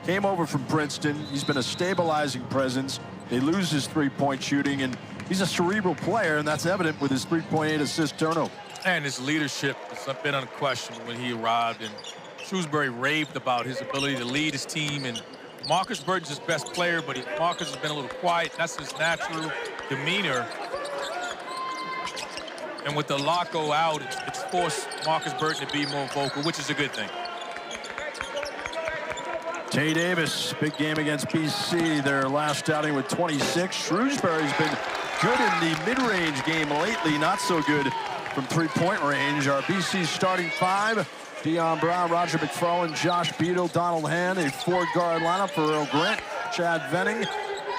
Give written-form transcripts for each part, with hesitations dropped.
Came over from Princeton. He's been a stabilizing presence. They lose his three-point shooting, and he's a cerebral player, and that's evident with his 3.8 assist turnover. And his leadership has been unquestioned when he arrived, and Shrewsberry raved about his ability to lead his team. And Markus Burton's his best player, but Markus has been a little quiet. That's his natural demeanor. And with the Loco out, it's forced Markus Burton to be more vocal, which is a good thing. Tae Davis, big game against BC. Their last outing with 26. Shrewsberry's been good in the mid-range game lately, not so good from three-point range. Our BC starting five: Dion Brown, Roger McFarlane, Josh Beadle, Donald Hand. A four-guard lineup for Earl Grant, Chad Venning.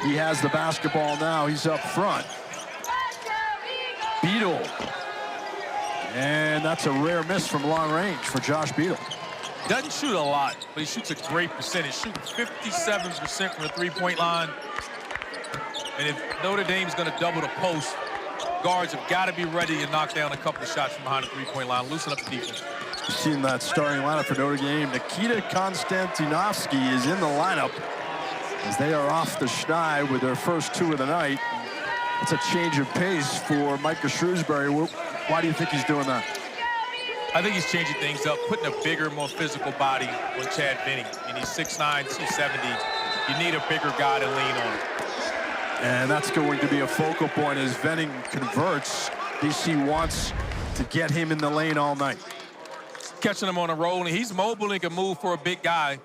He has the basketball now. He's up front. Beadle. And that's a rare miss from long range for Josh Beadle. Doesn't shoot a lot, but he shoots a great percentage. Shooting 57% from the three-point line. And if Notre Dame's going to double the post, guards have got to be ready to knock down a couple of shots from behind the three-point line, loosen up the defense. You've seen that starting lineup for Notre Dame. Nikita Konstantinovsky is in the lineup as they are off the schneid with their first two of the night. It's a change of pace for Markus Shrewsberry. Why do you think he's doing that? I think he's changing things up, putting a bigger, more physical body on Chad Venning. And he's 6'9", 270. You need a bigger guy to lean on. And that's going to be a focal point as Venning converts. DC wants to get him in the lane all night. Catching him on a roll, and he's mobile and can move for a big guy.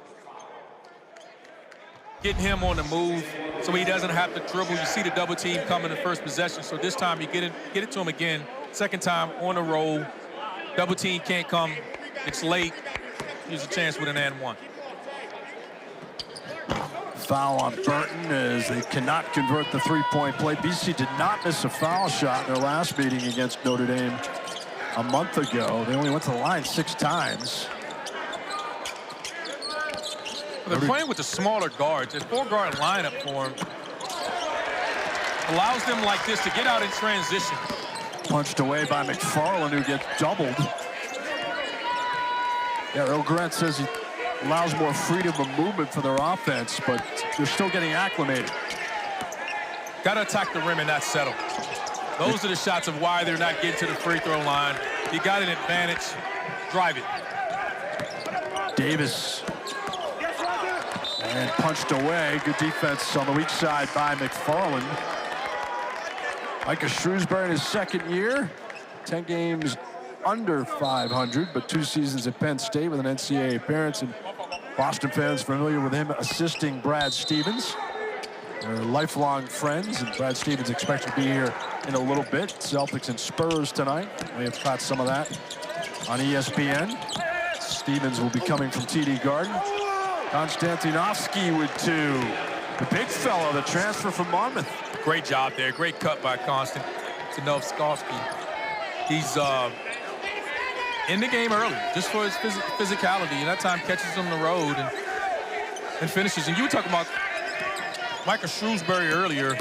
Getting him on the move so he doesn't have to dribble. You see the double team coming in the first possession. So this time you get it to him again. Second time on the roll. Double team can't come. It's late. Here's a chance with an and one. Foul on Burton as they cannot convert the three-point play. BC did not miss a foul shot in their last meeting against Notre Dame a month ago. They only went to the line 6 times. They're playing with the smaller guards. A four-guard lineup for them allows them like this to get out in transition. Punched away by McFarland, who gets doubled. Yeah, Earl Grant says he allows more freedom of movement for their offense, but they're still getting acclimated. Got to attack the rim and not settle. Those are the shots of why they're not getting to the free throw line. You got an advantage. Drive it. Davis. And punched away. Good defense on the weak side by McFarland. Markus Shrewsberry in his second year. 10 games under 500, but 2 seasons at Penn State with an NCAA appearance. And Boston fans familiar with him assisting Brad Stevens. They're lifelong friends, and Brad Stevens expected to be here in a little bit. Celtics and Spurs tonight. We have caught some of that on ESPN. Stevens will be coming from TD Garden. Konstantinovsky with 2. The big fellow, the transfer from Monmouth. Great job there. Great cut by Konstantinovsky. He's in the game early, just for his physicality. And that time catches him on the road and finishes. And you were talking about Markus Shrewsberry earlier.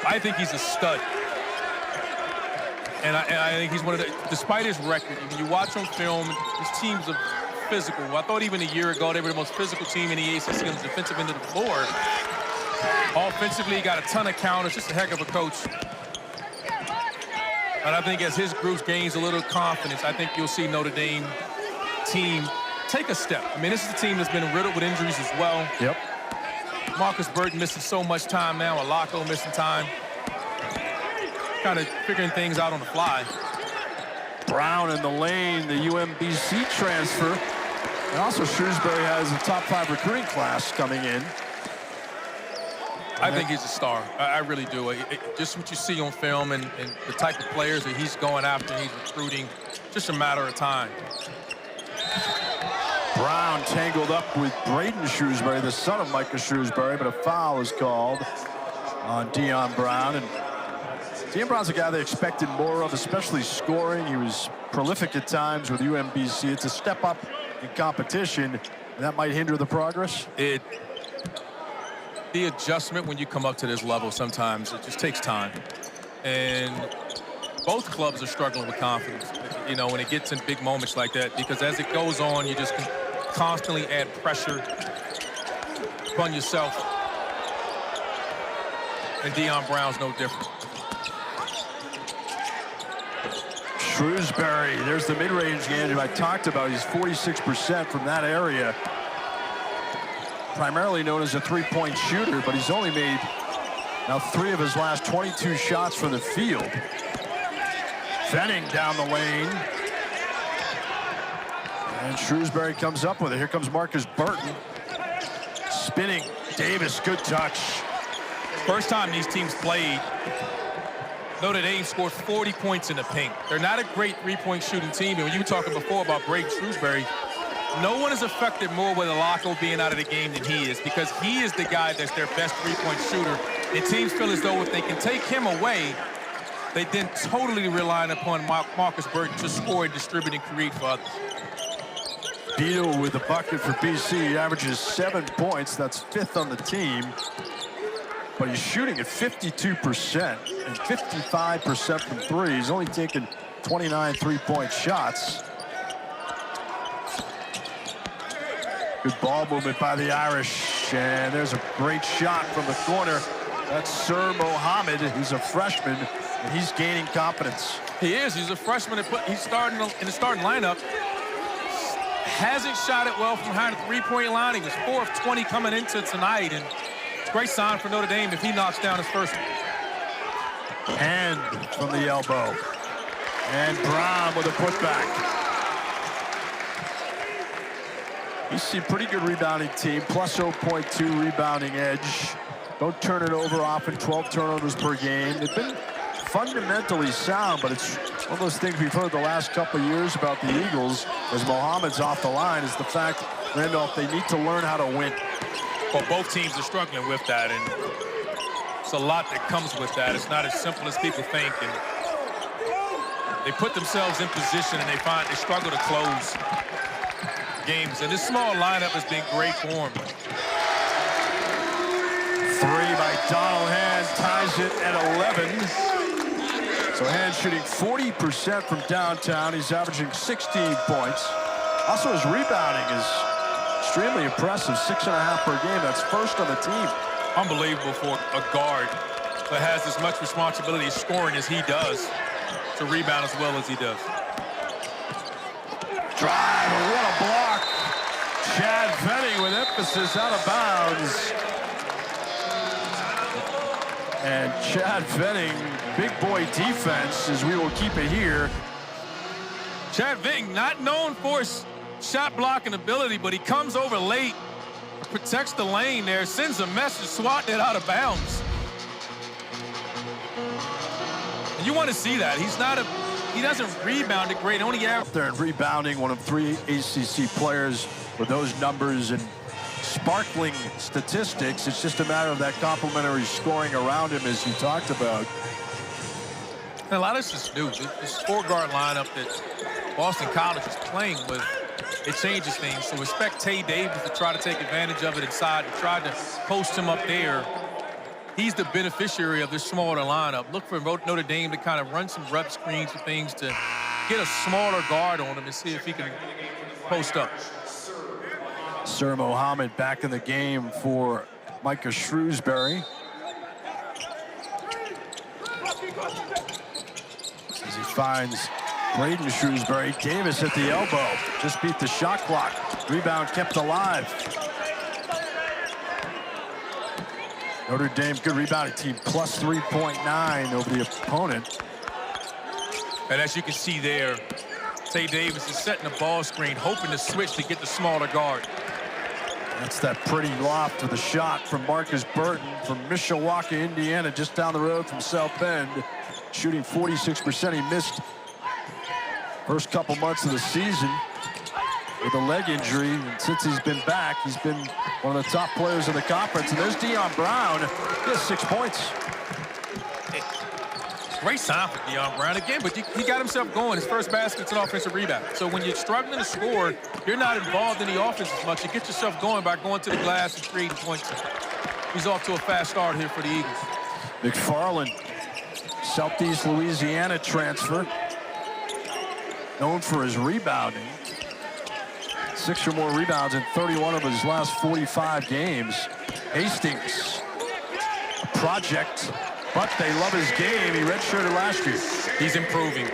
I think he's a stud. And I think he's one of the, despite his record, when you watch on film, his teams are physical. I thought even a year ago they were the most physical team in the ACC on the defensive end of the floor. Offensively, he got a ton of counters. Just a heck of a coach. And I think as his group gains a little confidence, I think you'll see Notre Dame team take a step. I mean, this is a team that's been riddled with injuries as well. Yep. Markus Burton missing so much time now. Alaco missing time. Kind of figuring things out on the fly. Brown in the lane, the UMBC transfer. And also Shrewsberry has a top 5 recruiting class coming in. I think he's a star. I really do. Just what you see on film and the type of players that he's going after and he's recruiting, just a matter of time. Brown tangled up with Braeden Shrewsberry, the son of Markus Shrewsberry, but a foul is called on Dion Brown. And Dion Brown's a guy they expected more of, especially scoring. He was prolific at times with UMBC. It's a step up in competition, and that might hinder the progress. The adjustment when you come up to this level, sometimes it just takes time. And both clubs are struggling with confidence, you know, when it gets in big moments like that, because as it goes on, you just constantly add pressure upon yourself. And Dion Brown's no different. Shrewsberry, there's the mid-range game I talked about. He's 46% from that area. Primarily known as a three-point shooter, but he's only made now 3 of his last 22 shots from the field. Venning down the lane. And Shrewsberry comes up with it. Here comes Markus Burton. Spinning. Davis, good touch. First time these teams played, Notre Dame scored 40 points in the paint. They're not a great three-point shooting team. And when you were talking before about Braeden Shrewsberry, no one is affected more with Alako being out of the game than he is, because he is the guy that's their best three-point shooter. And teams feel as though if they can take him away, they then totally rely upon Markus Burton to score and distribute and create for others. Beadle with the bucket for BC. He averages 7 points. That's 5th on the team. But he's shooting at 52% and 55% from 3. He's only taken 29 three-point shots. Good ball movement by the Irish. And there's a great shot from the corner. That's Sir Mohammed, who's a freshman, and he's gaining confidence. He is. He's a freshman. He's starting in the starting lineup. Hasn't shot it well from behind the three-point line. He was 4 of 20 coming into tonight, and it's a great sign for Notre Dame if he knocks down his first one. And from the elbow. And Brown with a putback. You see a pretty good rebounding team, plus 0.2 rebounding edge. Don't turn it over often, 12 turnovers per game. They've been fundamentally sound, but it's one of those things we've heard the last couple of years about the Eagles, as Mohammed's off the line, is the fact, Randolph, they need to learn how to win. Well, both teams are struggling with that, and it's a lot that comes with that. It's not as simple as people think, and they put themselves in position and they struggle to close games, and this small lineup has been great for them. 3 by Donald Hand ties it at 11. So Hand shooting 40% from downtown. He's averaging 16 points. Also, his rebounding is extremely impressive, 6.5 per game. That's first on the team. Unbelievable for a guard that has as much responsibility scoring as he does to rebound as well as he does. Drive, what a block. Chad Venning with emphasis, out of bounds. And Chad Venning, big boy defense, as we will keep it here. Chad Venning, not known for his shot blocking ability, but he comes over late, protects the lane there, sends a message, swatting it out of bounds. And you want to see that. He doesn't rebound it great, only out there and rebounding, one of 3 ACC players with those numbers and sparkling statistics. It's just a matter of that complementary scoring around him, as you talked about. And a lot of this is new. This 4-guard lineup that Boston College is playing with, it changes things. So respect Tae Davis to try to take advantage of it inside and try to post him up there. He's the beneficiary of this smaller lineup. Look for Notre Dame to kind of run some rep screens and things to get a smaller guard on him and see if he can post up. Sir Mohammed back in the game for Markus Shrewsberry. As he finds Braeden Shrewsberry. Davis at the elbow. Just beat the shot clock. Rebound kept alive. Notre Dame, good rebounding team, plus 3.9 over the opponent. And as you can see there, Tae Davis is setting the ball screen, hoping to switch to get the smaller guard. That's that pretty loft with a shot from Markus Burton from Mishawaka, Indiana, just down the road from South Bend. Shooting 46%. He missed first couple months of the season with a leg injury, and since he's been back, he's been one of the top players in the conference. And there's Dion Brown. He has 6 points. Great sign for Dion Brown again, but he got himself going. His first basket's an offensive rebound. So when you're struggling to score, you're not involved in the offense as much. You get yourself going by going to the glass and creating points. He's off to a fast start here for the Eagles. McFarland, Southeast Louisiana transfer, known for his rebounding. 6 or more rebounds in 31 of his last 45 games. Hastings, a project, but they love his game. He redshirted last year. He's improving.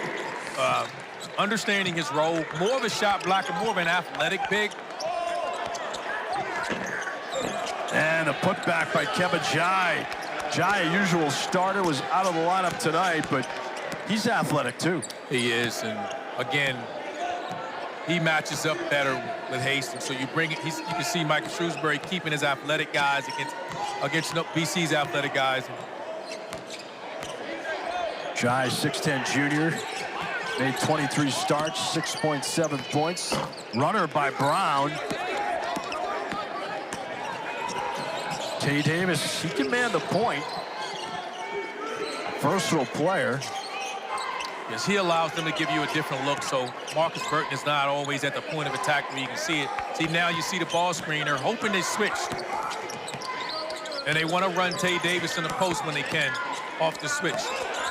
Understanding his role, more of a shot blocker, more of an athletic big. And a putback by Keba Jai. Jai, a usual starter, was out of the lineup tonight, but he's athletic too. He is, and again, he matches up better with Hastings. So you bring it. You can see Markus Shrewsberry keeping his athletic guys against BC's athletic guys. Jai, 6'10" junior, made 23 starts, 6.7 points. Runner by Brown. Tae Davis, he can man the point. Versatile player. Yes, he allows them to give you a different look. So Markus Burton is not always at the point of attack where you can see it. See, now you see the ball screen. They're hoping they switch. And they want to run Tae Davis in the post when they can off the switch.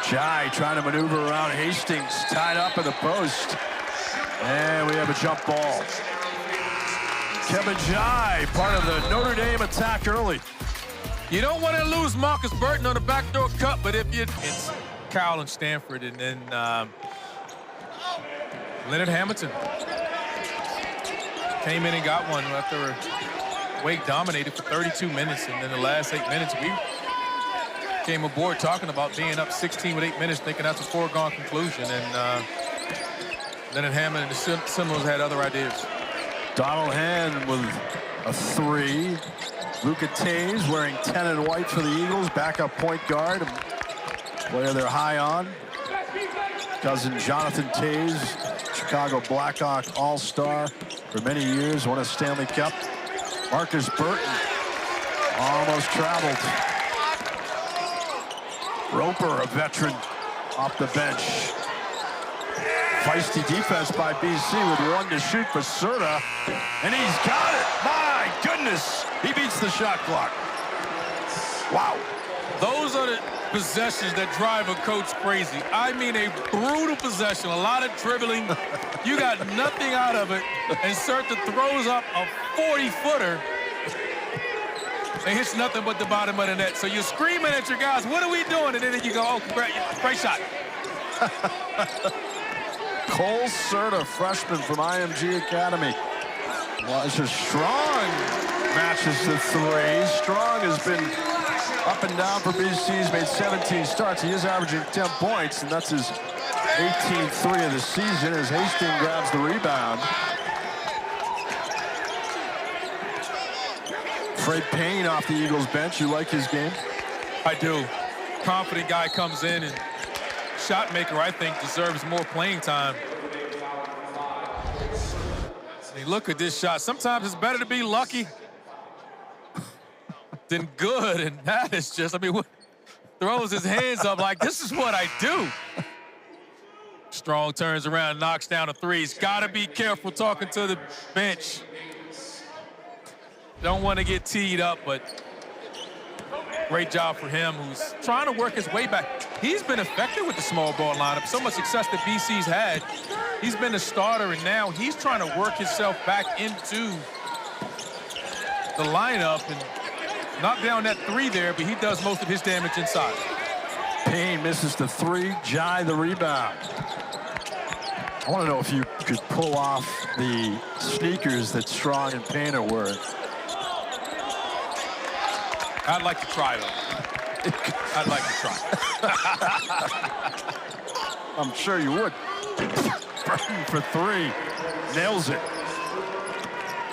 Jai trying to maneuver around Hastings, tied up in the post. And we have a jump ball. Keba Jai, part of the Notre Dame attack early. You don't want to lose Markus Burton on the backdoor cut, but if it's Kyle and Stanford, and then Leonard Hamilton came in and got one after Wake dominated for 32 minutes, and then the last 8 minutes we came aboard talking about being up 16 with 8 minutes, thinking that's a foregone conclusion, and Leonard Hamilton and the Seminoles had other ideas. Donald Hand with a 3. Luka Taze wearing 10 and white for the Eagles, backup point guard, a player they're high on. Cousin Jonathan Taze, Chicago Blackhawk All-Star for many years, won a Stanley Cup. Markus Burton almost traveled. Roper, a veteran, off the bench. Feisty defense by BC with 1 to shoot for Serta, and he's got it. My goodness, he beats the shot clock. Wow. Those are the possessions that drive a coach crazy. I mean, a brutal possession, a lot of dribbling. You got nothing out of it, and Serta throws up a 40-footer and hits nothing but the bottom of the net. So you're screaming at your guys, what are we doing? And then you go, oh, great shot. Cole Serta, freshman from IMG Academy. Elijah Strong matches the 3. Strong has been up and down for BC. He's made 17 starts. He is averaging 10 points, and that's his 18th 3 of the season as Hastings grabs the rebound. Fred Payne off the Eagles bench. You like his game? I do. Confident guy comes in, and shot maker, I think, deserves more playing time. I mean, look at this shot. Sometimes it's better to be lucky than good, and that is just, I mean, throws his hands up like, this is what I do. Strong turns around, knocks down a 3. He's got to be careful talking to the bench. Don't want to get teed up, but great job for him, who's trying to work his way back. He's been effective with the small ball lineup. So much success that BC's had. He's been the starter, and now he's trying to work himself back into the lineup and knock down that 3 there, but he does most of his damage inside. Payne misses the 3, Jai the rebound. I want to know if you could pull off the sneakers that Strong and Payne are wearing. I'd like to try them. I'd like to try. I'm sure you would. Burton for 3. Nails it.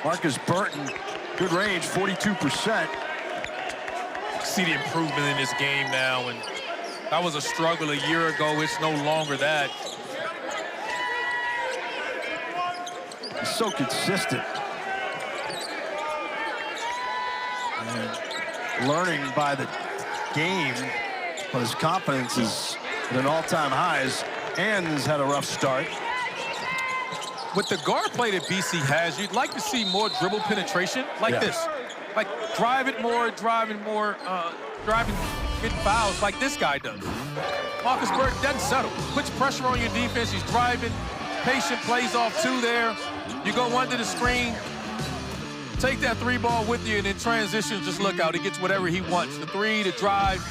Markus Burton, good range, 42%. See the improvement in this game now, and that was a struggle a year ago. It's no longer that. He's so consistent. And learning by the game, but his confidence is at an all-time highs. Hands had a rough start. With the guard play that BC has, you'd like to see more dribble penetration like this. Like driving more, getting fouls like this guy does. Markus Burton doesn't settle. Puts pressure on your defense. He's driving. Patient plays off 2 there. You go under the screen, take that 3 ball with you, and in transition, just look out. He gets whatever he wants. The 3, the drive.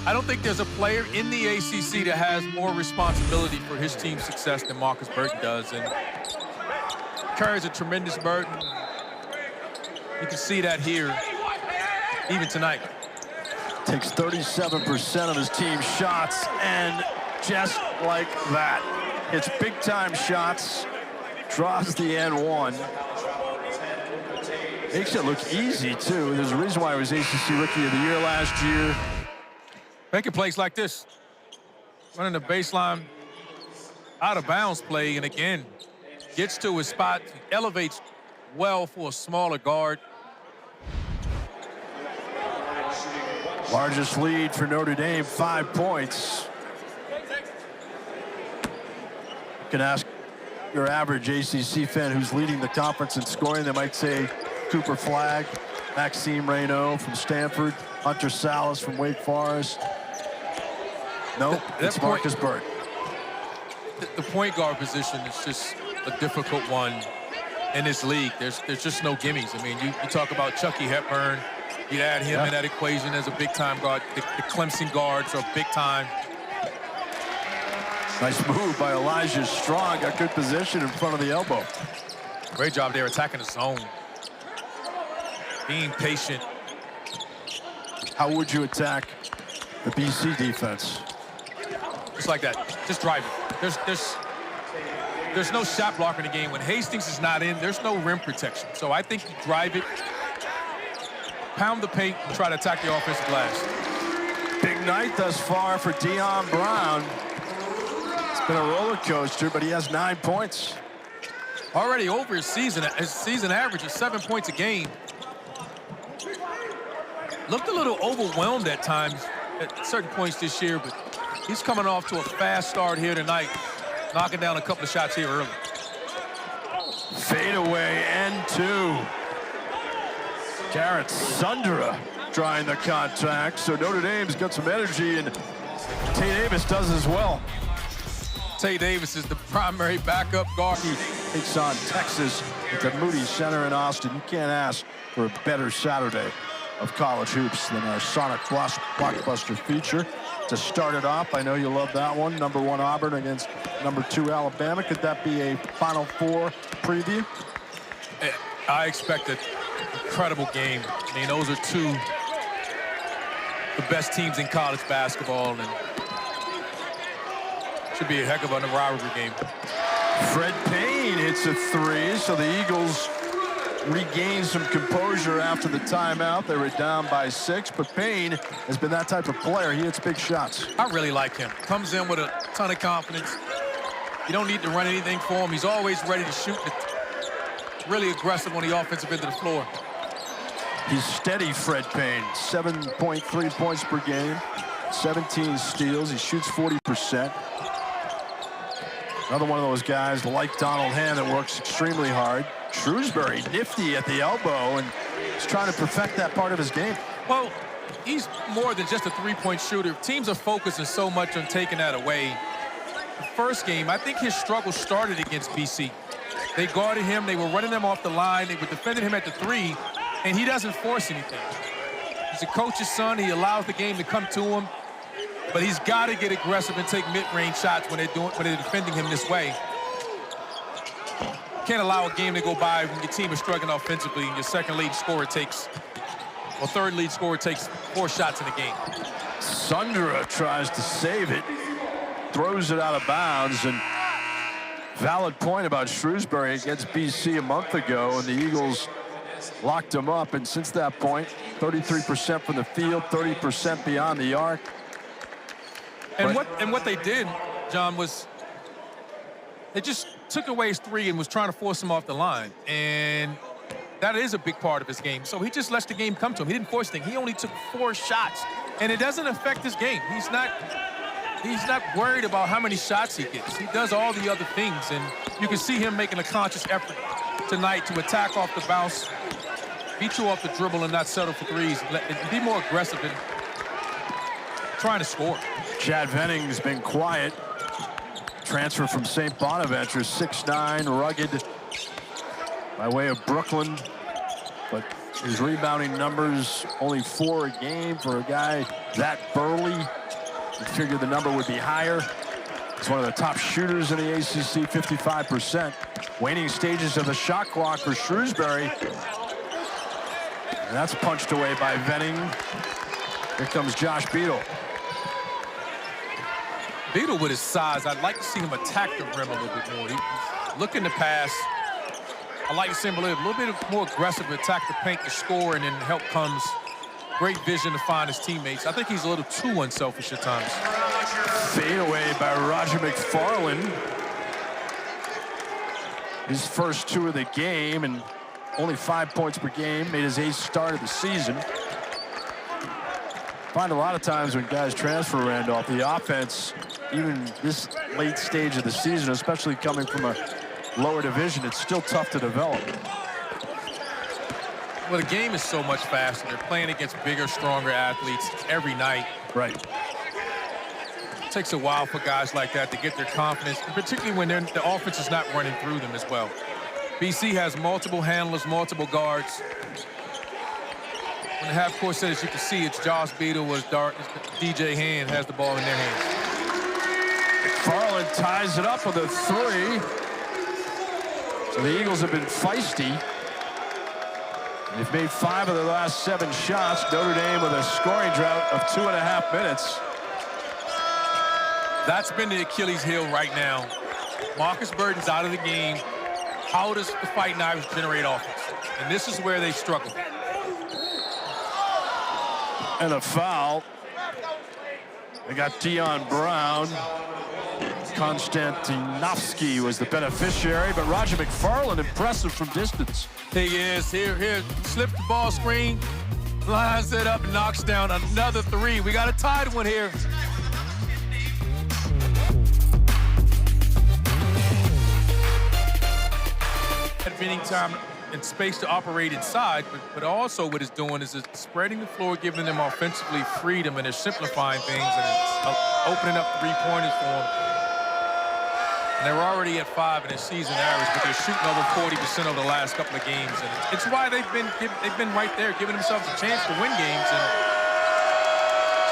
I don't think there's a player in the ACC that has more responsibility for his team's success than Markus Burton does. And carries a tremendous burden. You can see that here, even tonight. Takes 37% of his team's shots, and just like that, hits big-time shots, draws the N1. Makes it look easy, too. There's a reason why he was ACC Rookie of the Year last year. Making plays like this. Running the baseline, out-of-bounds play, and again, gets to his spot, elevates well for a smaller guard. Largest lead for Notre Dame, 5 points. You can ask your average ACC fan who's leading the conference in scoring. They might say Cooper Flagg, Maxime Reynaud from Stanford, Hunter Salas from Wake Forest. No, it's Markus Burton. The point guard position is just a difficult one in this league. There's just no gimmies. I mean, you talk about Chucky Hepburn. You add him in that equation as a big-time guard. The Clemson guards are big-time. Nice move by Elijah Strong. Got good position in front of the elbow. Great job there attacking the zone. Being patient. How would you attack the BC defense? Just like that. Just drive it. There's no shot blocker in the game. When Hastings is not in, there's no rim protection. So I think you drive it, pound the paint, and try to attack the offensive glass. Big night thus far for Dion Brown. It's been a roller coaster, but he has 9 points. Already over his season average of 7 points a game. Looked a little overwhelmed at times at certain points this year, but he's coming off to a fast start here tonight, knocking down a couple of shots here early. Fade away, N2. Garrett Sundra trying the contact, so Notre Dame's got some energy, and Tae Davis does as well. Tae Davis is the primary backup guard. He takes on Texas at the Moody Center in Austin. You can't ask for a better Saturday of college hoops than our Sonic Blockbuster feature. To start it off, I know you love that one. Number 1 Auburn against number 2 Alabama. Could that be a Final Four preview? I expect an incredible game. I mean, those are 2 the best teams in college basketball, and should be a heck of a rivalry game. Fred Payne hits a 3, so the Eagles regain some composure after the timeout. They were down by 6, but Payne has been that type of player. He hits big shots. I really like him. Comes in with a ton of confidence. You don't need to run anything for him. He's always ready to shoot. Really aggressive on the offensive end of the floor. He's steady, Fred Payne. 7.3 points per game, 17 steals. He shoots 40%. Another one of those guys like Donald Hand that works extremely hard. Shrewsberry, nifty at the elbow, and he's trying to perfect that part of his game. Well, he's more than just a three-point shooter. Teams are focusing so much on taking that away. The first game, I think his struggle started against BC. They guarded him. They were running him off the line. They were defending him at the 3, and he doesn't force anything. He's a coach's son. He allows the game to come to him, but he's got to get aggressive and take mid-range shots when they're defending him this way. Can't allow a game to go by when your team is struggling offensively and your second lead scorer takes, or third lead scorer takes 4 shots in the game. Sundra tries to save it, throws it out of bounds, and valid point about Shrewsberry against BC a month ago, and the Eagles locked him up, and since that point, 33% from the field, 30% beyond the arc. And what they did, John, was they just took away his 3 and was trying to force him off the line. And that is a big part of his game. So he just lets the game come to him. He didn't force anything. He only took 4 shots. And it doesn't affect his game. He's not worried about how many shots he gets. He does all the other things. And you can see him making a conscious effort tonight to attack off the bounce, beat you off the dribble, and not settle for 3s. And be more aggressive in trying to score. Chad Venning has been quiet. Transfer from St. Bonaventure, 6'9", rugged, by way of Brooklyn. But his rebounding numbers, only 4 a game for a guy that burly. You figured the number would be higher. He's one of the top shooters in the ACC, 55%. Waning stages of the shot clock for Shrewsberry. And that's punched away by Venning. Here comes Josh Beadle. Beadle with his size, I'd like to see him attack the rim a little bit more. He's looking to pass. I like to see him a little bit more aggressive to attack the paint to score, and then help comes great vision to find his teammates. I think he's a little too unselfish at times. Fade away by Roger McFarlane. His first 2 of the game, and only 5 points per game. Made his 8th start of the season. Find a lot of times when guys transfer, Randolph, the offense, even this late stage of the season, especially coming from a lower division, it's still tough to develop. Well, the game is so much faster. They're playing against bigger, stronger athletes every night. Right. It takes a while for guys like that to get their confidence, and particularly when the offense is not running through them as well. BC has multiple handlers, multiple guards. On the half-court set, as you can see, it's Josh Beadle was dark. DJ Hand has the ball in their hands. McFarland ties it up with a 3. So the Eagles have been feisty. They've made 5 of their last 7 shots. Notre Dame with a scoring drought of 2.5 minutes. That's been the Achilles heel right now. Markus Burton's out of the game. How does the Fighting Irish generate offense? And this is where they struggle. And a foul. They got Dion Brown. Konstantinovsky was the beneficiary, but Roger McFarlane impressive from distance. He is. Here, slips the ball screen, lines it up, and knocks down another 3. We got a tied one here. Venning time and space to operate inside, but also what it's doing is it's spreading the floor, giving them offensively freedom, and they're simplifying things, and it's opening up 3-pointers for them. And they're already at 5 in their season average, but they're shooting over 40% over the last couple of games, and it's why they've been right there, giving themselves a chance to win games. And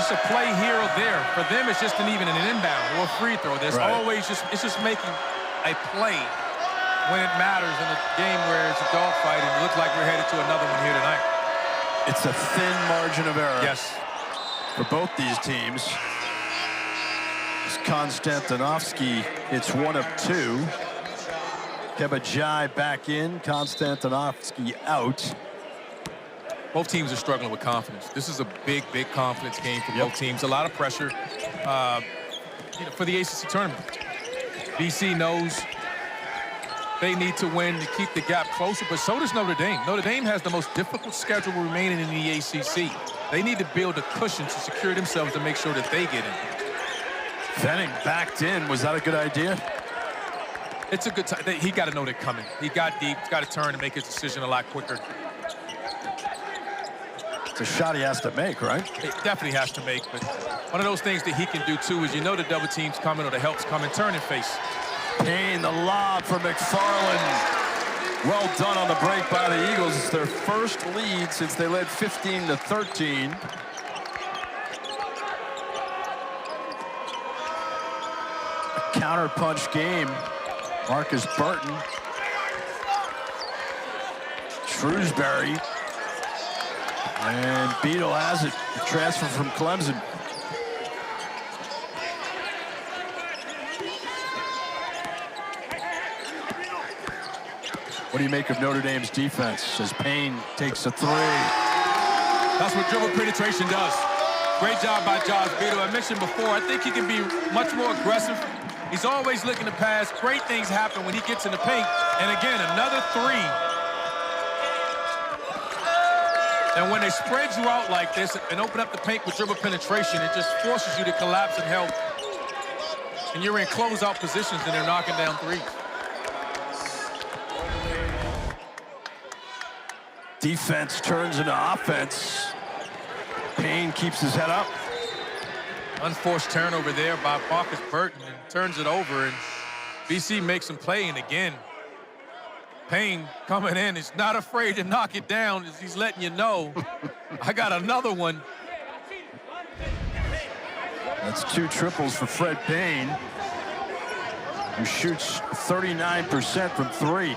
just a play here or there for them, it's just an inbound or a free throw. There's always it's just making a play when it matters in a game where it's a dogfight, and it looks like we're headed to another one here tonight. It's a thin margin of error. Yes. For both these teams. As Konstantinovsky hits 1 of 2. Kebajai back in, Konstantinovsky out. Both teams are struggling with confidence. This is a big, big confidence game for both teams. A lot of pressure for the ACC tournament. BC knows they need to win to keep the gap closer, but so does Notre Dame. Notre Dame has the most difficult schedule remaining in the ACC. They need to build a cushion to secure themselves to make sure that they get in. Venning backed in. Was that a good idea? It's a good time. He got to know they're coming. He got deep. He's got to turn and make his decision a lot quicker. It's a shot he has to make, right? He definitely has to make, but one of those things that he can do, too, is the double team's coming or the help's coming, turn and face. Payne, the lob for McFarland. Well done on the break by the Eagles. It's their first lead since they led 15-13. A counter-punch game. Markus Burton. Shrewsberry. And Beadle has it. The transfer from Clemson. What do you make of Notre Dame's defense as Payne takes a 3? That's what dribble penetration does. Great job by Josh Beadle. I mentioned before, I think he can be much more aggressive. He's always looking to pass. Great things happen when he gets in the paint. And again, another 3. And when they spread you out like this and open up the paint with dribble penetration, it just forces you to collapse and help. And you're in closeout positions and they're knocking down 3s. Defense turns into offense. Payne keeps his head up. Unforced turnover there by Markus Burton and turns it over, and BC makes him play. And again, Payne coming in. He's not afraid to knock it down as he's letting you know, I got another one. That's 2 triples for Fred Payne, who shoots 39% from 3.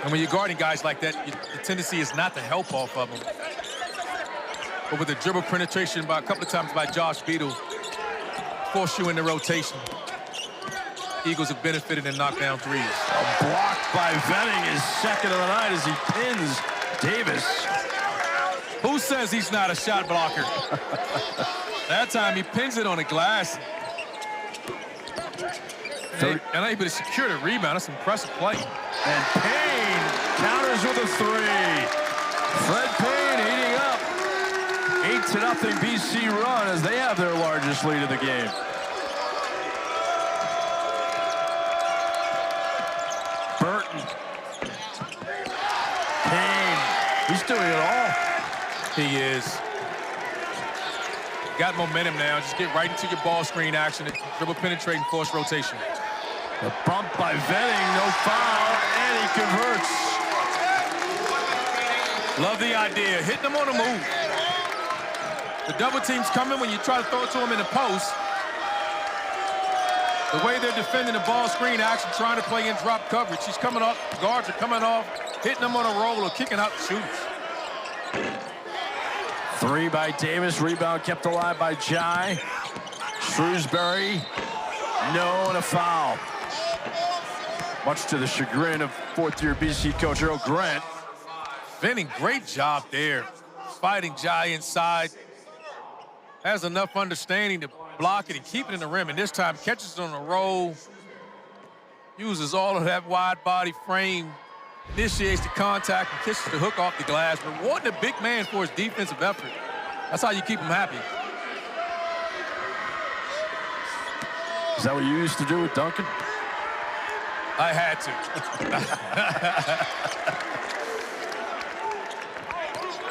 And when you're guarding guys like that, the tendency is not to help off of them. But with the dribble penetration by a couple of times by Josh Beadle, force you into rotation. Eagles have benefited and knocked down threes. A block by Venning is second of the night as he pins Davis. Who says he's not a shot blocker? That time he pins it on the glass. And able to secure the rebound. That's an impressive play. And Payne counters with a 3. Fred Payne heating up. 8-0 BC run as they have their largest lead of the game. Burton. Payne. He's doing it all. He is. Got momentum now. Just get right into your ball screen action. Dribble penetrating, force rotation. The bump by Venning, no foul, and he converts. Love the idea. Hitting them on the move. The double team's coming when you try to throw it to him in the post. The way they're defending the ball screen action, trying to play in drop coverage. He's coming off, guards are coming off, hitting them on a roll or kicking out the shooters. 3 by Davis, rebound kept alive by Jai. Shrewsberry, no, and a foul. Much to the chagrin of 4th-year BC coach Earl Grant. Venning, great job there. Fighting Jai inside. Has enough understanding to block it and keep it in the rim. And this time catches it on a roll. Uses all of that wide body frame. Initiates the contact and kisses the hook off the glass. Rewarding the big man for his defensive effort. That's how you keep him happy. Is that what you used to do with Duncan? I had to.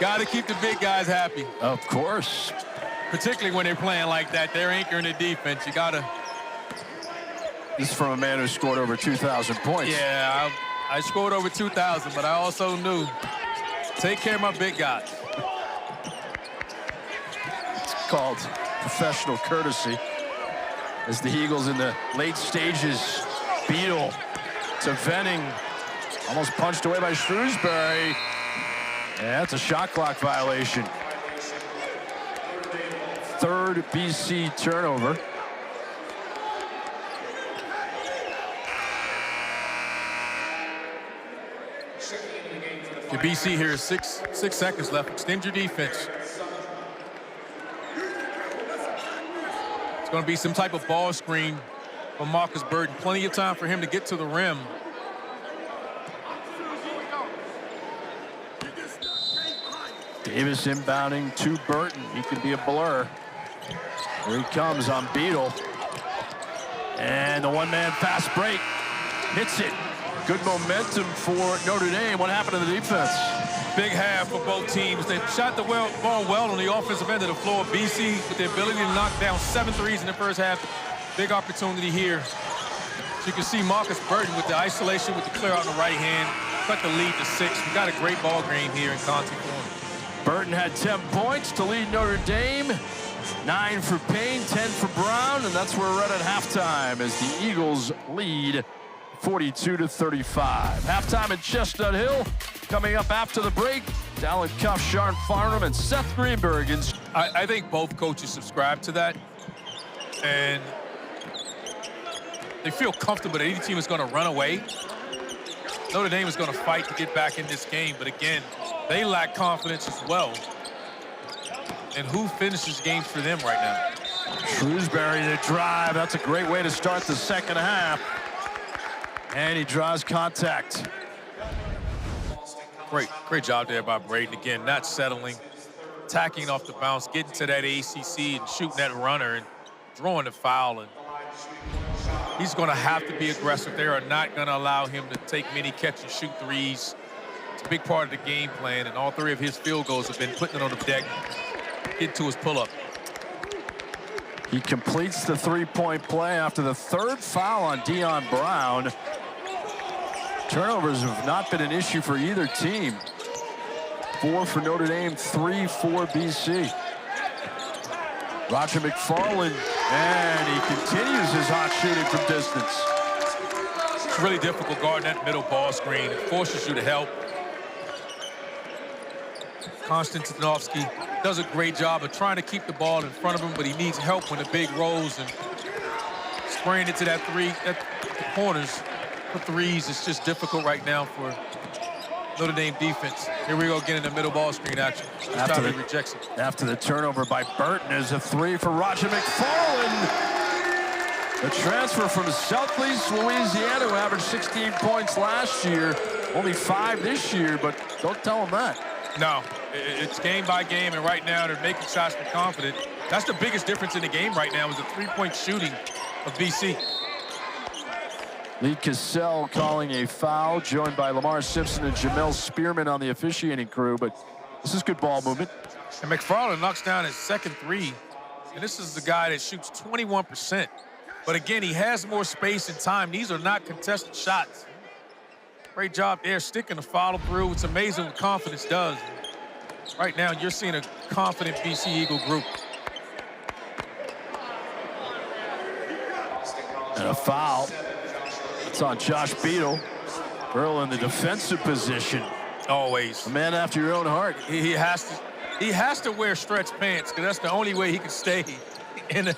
Got to keep the big guys happy. Of course. Particularly when they're playing like that. They're anchoring the defense. You got to. This is from a man who scored over 2,000 points. Yeah, I scored over 2,000, but I also knew take care of my big guys. It's called professional courtesy. As the Eagles in the late stages, Beadle to Venning, almost punched away by Shrewsberry. Yeah, that's a shot clock violation. 3rd BC turnover. The BC here is 6 seconds left. Extend your defense. It's going to be some type of ball screen for Markus Burton. Plenty of time for him to get to the rim. Davis inbounding to Burton. He could be a blur. Here he comes on Beadle. And the one-man fast break. Hits it. Good momentum for Notre Dame. What happened to the defense? Big half for both teams. They shot the ball well on the offensive end of the floor. BC with the ability to knock down 7 threes in the first half. Big opportunity here. So you can see Markus Burton with the isolation with the clear out on the right hand. Cut the lead to 6. We got a great ball game here in Conti Forum. Burton had 10 points to lead Notre Dame. 9 for Payne, 10 for Brown, and that's where we're at halftime as the Eagles lead 42-35. Halftime at Chestnut Hill. Coming up after the break, Dallin Cuff, Sharn Farnham, and Seth Greenberg. I think both coaches subscribe to that, and they feel comfortable that any team is going to run away. Notre Dame is going to fight to get back in this game, but again, they lack confidence as well. And who finishes games for them right now? Shrewsberry to drive. That's a great way to start the second half. And he draws contact. Great job there by Braeden. Again, not settling, attacking off the bounce, getting to that ACC and shooting that runner and drawing the foul. And he's going to have to be aggressive. They are not going to allow him to take many catch-and-shoot threes. It's a big part of the game plan, and all 3 of his field goals have been putting it on the deck. get to his pull-up. He completes the three-point play after the third foul on Dion Brown. Turnovers have not been an issue for either team. 4 for Notre Dame, 3 for BC. Roger McFarlane, and he continues his hot shooting from distance. It's really difficult guarding that middle ball screen. It forces you to help. Konstantinovsky does a great job of trying to keep the ball in front of him, but he needs help when the big rolls, and spraying it to that three at the corners for threes is just difficult right now for Notre Dame defense. Here we go again in the middle ball screen action. After he rejects it. After the turnover by Burton is a 3 for Roger McFarlane. The transfer from Southeast Louisiana, who averaged 16 points last year, only 5 this year, but don't tell him that. No, it's game by game, and right now they're making shots with confidence. That's the biggest difference in the game right now is the three-point shooting of BC. Lee Cassell calling a foul, joined by Lamar Simpson and Jamel Spearman on the officiating crew, but this is good ball movement. And McFarland knocks down his second three, and this is the guy that shoots 21%. But again, he has more space and time. These are not contested shots. Great job there, sticking the follow through. It's amazing what confidence does. Right now, you're seeing a confident BC Eagle group. And a foul. It's on Josh Beadle. Earl in the defensive position. Always. A man after your own heart. He has to wear stretch pants, because that's the only way he can stay in a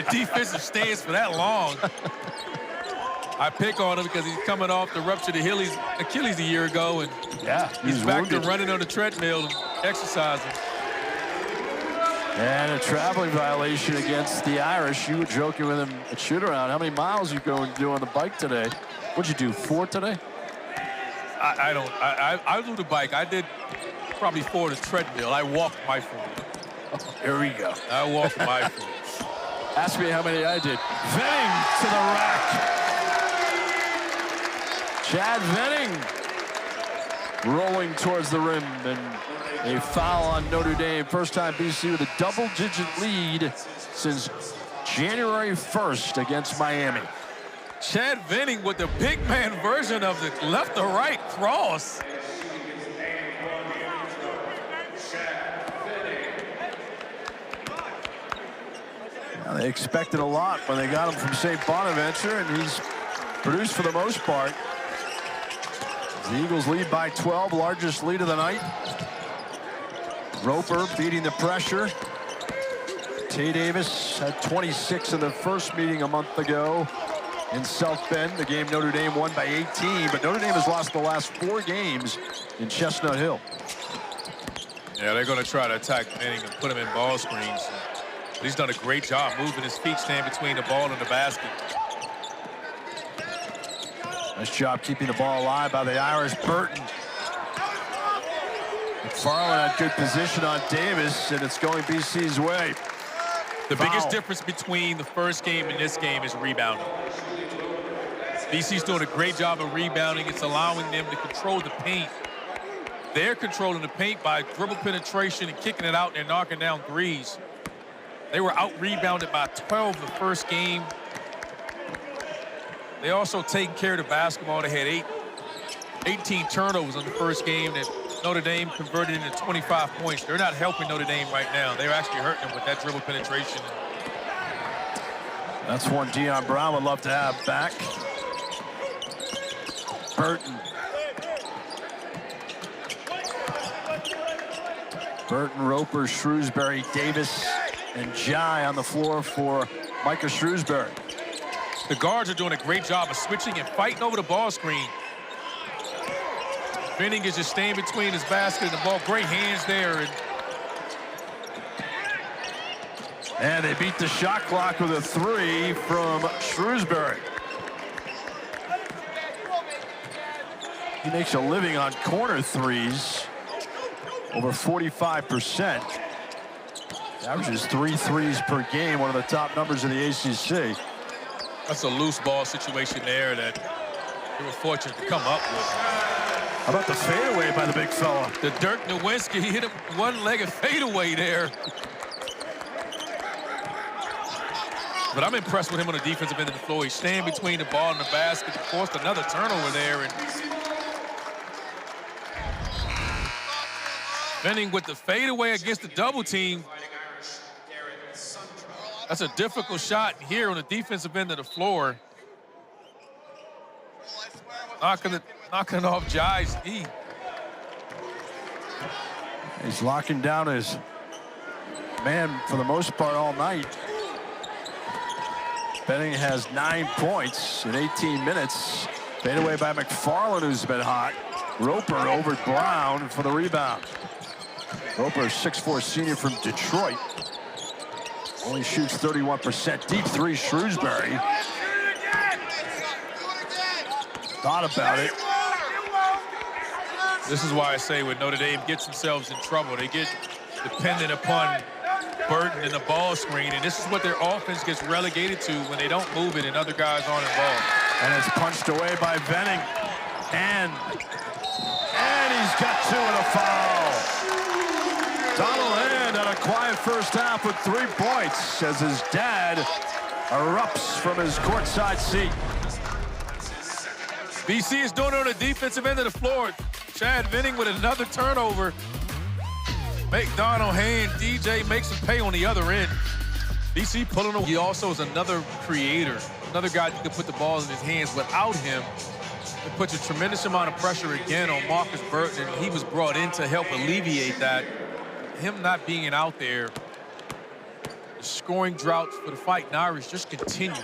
defensive stance for that long. I pick on him because he's coming off the ruptured Achilles a year ago, and yeah, he's back to running on the treadmill and exercising. And a traveling violation against the Irish. You were joking with him at shoot-around. How many miles you going to do on the bike today? What'd you do, 4 today? I do the bike. I did probably 4 the treadmill. I walked my 4. Oh, here we go. I walked my 4. Ask me how many I did. Venning to the rack. Chad Venning rolling towards the rim, and a foul on Notre Dame. First time BC with a double-digit lead since January 1st against Miami. Chad Venning with the big man version of the left to right cross. Now, they expected a lot when they got him from St. Bonaventure, and he's produced for the most part. The Eagles lead by 12, largest lead of the night. Roper beating the pressure. Tae Davis had 26 in the first meeting a month ago in South Bend. The game Notre Dame won by 18, but Notre Dame has lost the last 4 games in Chestnut Hill. Yeah, they're going to try to attack Venning and put him in ball screens. But he's done a great job moving his feet, staying between the ball and the basket. Nice job keeping the ball alive by the Irish. Burton. McFarland had good position on Davis, and it's going BC's way. The biggest difference between the first game and this game is rebounding. BC's doing a great job of rebounding. It's allowing them to control the paint. They're controlling the paint by dribble penetration and kicking it out and knocking down threes. They were out-rebounded by 12 in the first game. They also taking care of the basketball. They had 18 turnovers in the first game that Notre Dame converted into 25 points. They're not helping Notre Dame right now. They're actually hurting them with that dribble penetration. That's one Dion Brown would love to have back. Burton, Roper, Shrewsberry, Davis, and Jai on the floor for Markus Shrewsberry. The guards are doing a great job of switching and fighting over the ball screen. Venning is just staying between his basket and the ball. Great hands there. And they beat the shot clock with a 3 from Shrewsberry. He makes a living on corner threes, over 45%. Averages 3 threes per game, one of the top numbers in the ACC. That's a loose ball situation there that they were fortunate to come up with. How about the fadeaway by the big fella? The Dirk Nowitzki, he hit him one-legged fadeaway there. But I'm impressed with him on the defensive end of the floor. He's staying between the ball and the basket. Forced another turnover there. And Venning with the fadeaway against the double team. That's a difficult shot here on the defensive end of the floor. Knocking it off Jai's knee. He's locking down his man for the most part all night. Venning has 9 points in 18 minutes. Fadeaway by McFarland, who's been hot. Roper over Brown for the rebound. Roper, 6'4" senior from Detroit. Only shoots 31%. Deep three, Shrewsberry. Thought about it. This is why I say when Notre Dame gets themselves in trouble, they get dependent upon Burton in the ball screen, and this is what their offense gets relegated to when they don't move it and other guys aren't involved. And it's punched away by Venning. And he's got 2 and a foul. Donald Hand had a quiet first half with 3 points as his dad erupts from his courtside seat. BC is doing it on the defensive end of the floor. Chad Venning with another turnover. Make Donald Hand, DJ makes him pay on the other end. BC pulling away. He also is another creator, another guy that can put the ball in his hands. Without him, it puts a tremendous amount of pressure again on Markus Burton. He was brought in to help alleviate that. Him not being out there, the scoring drought for the Fighting Irish just continued.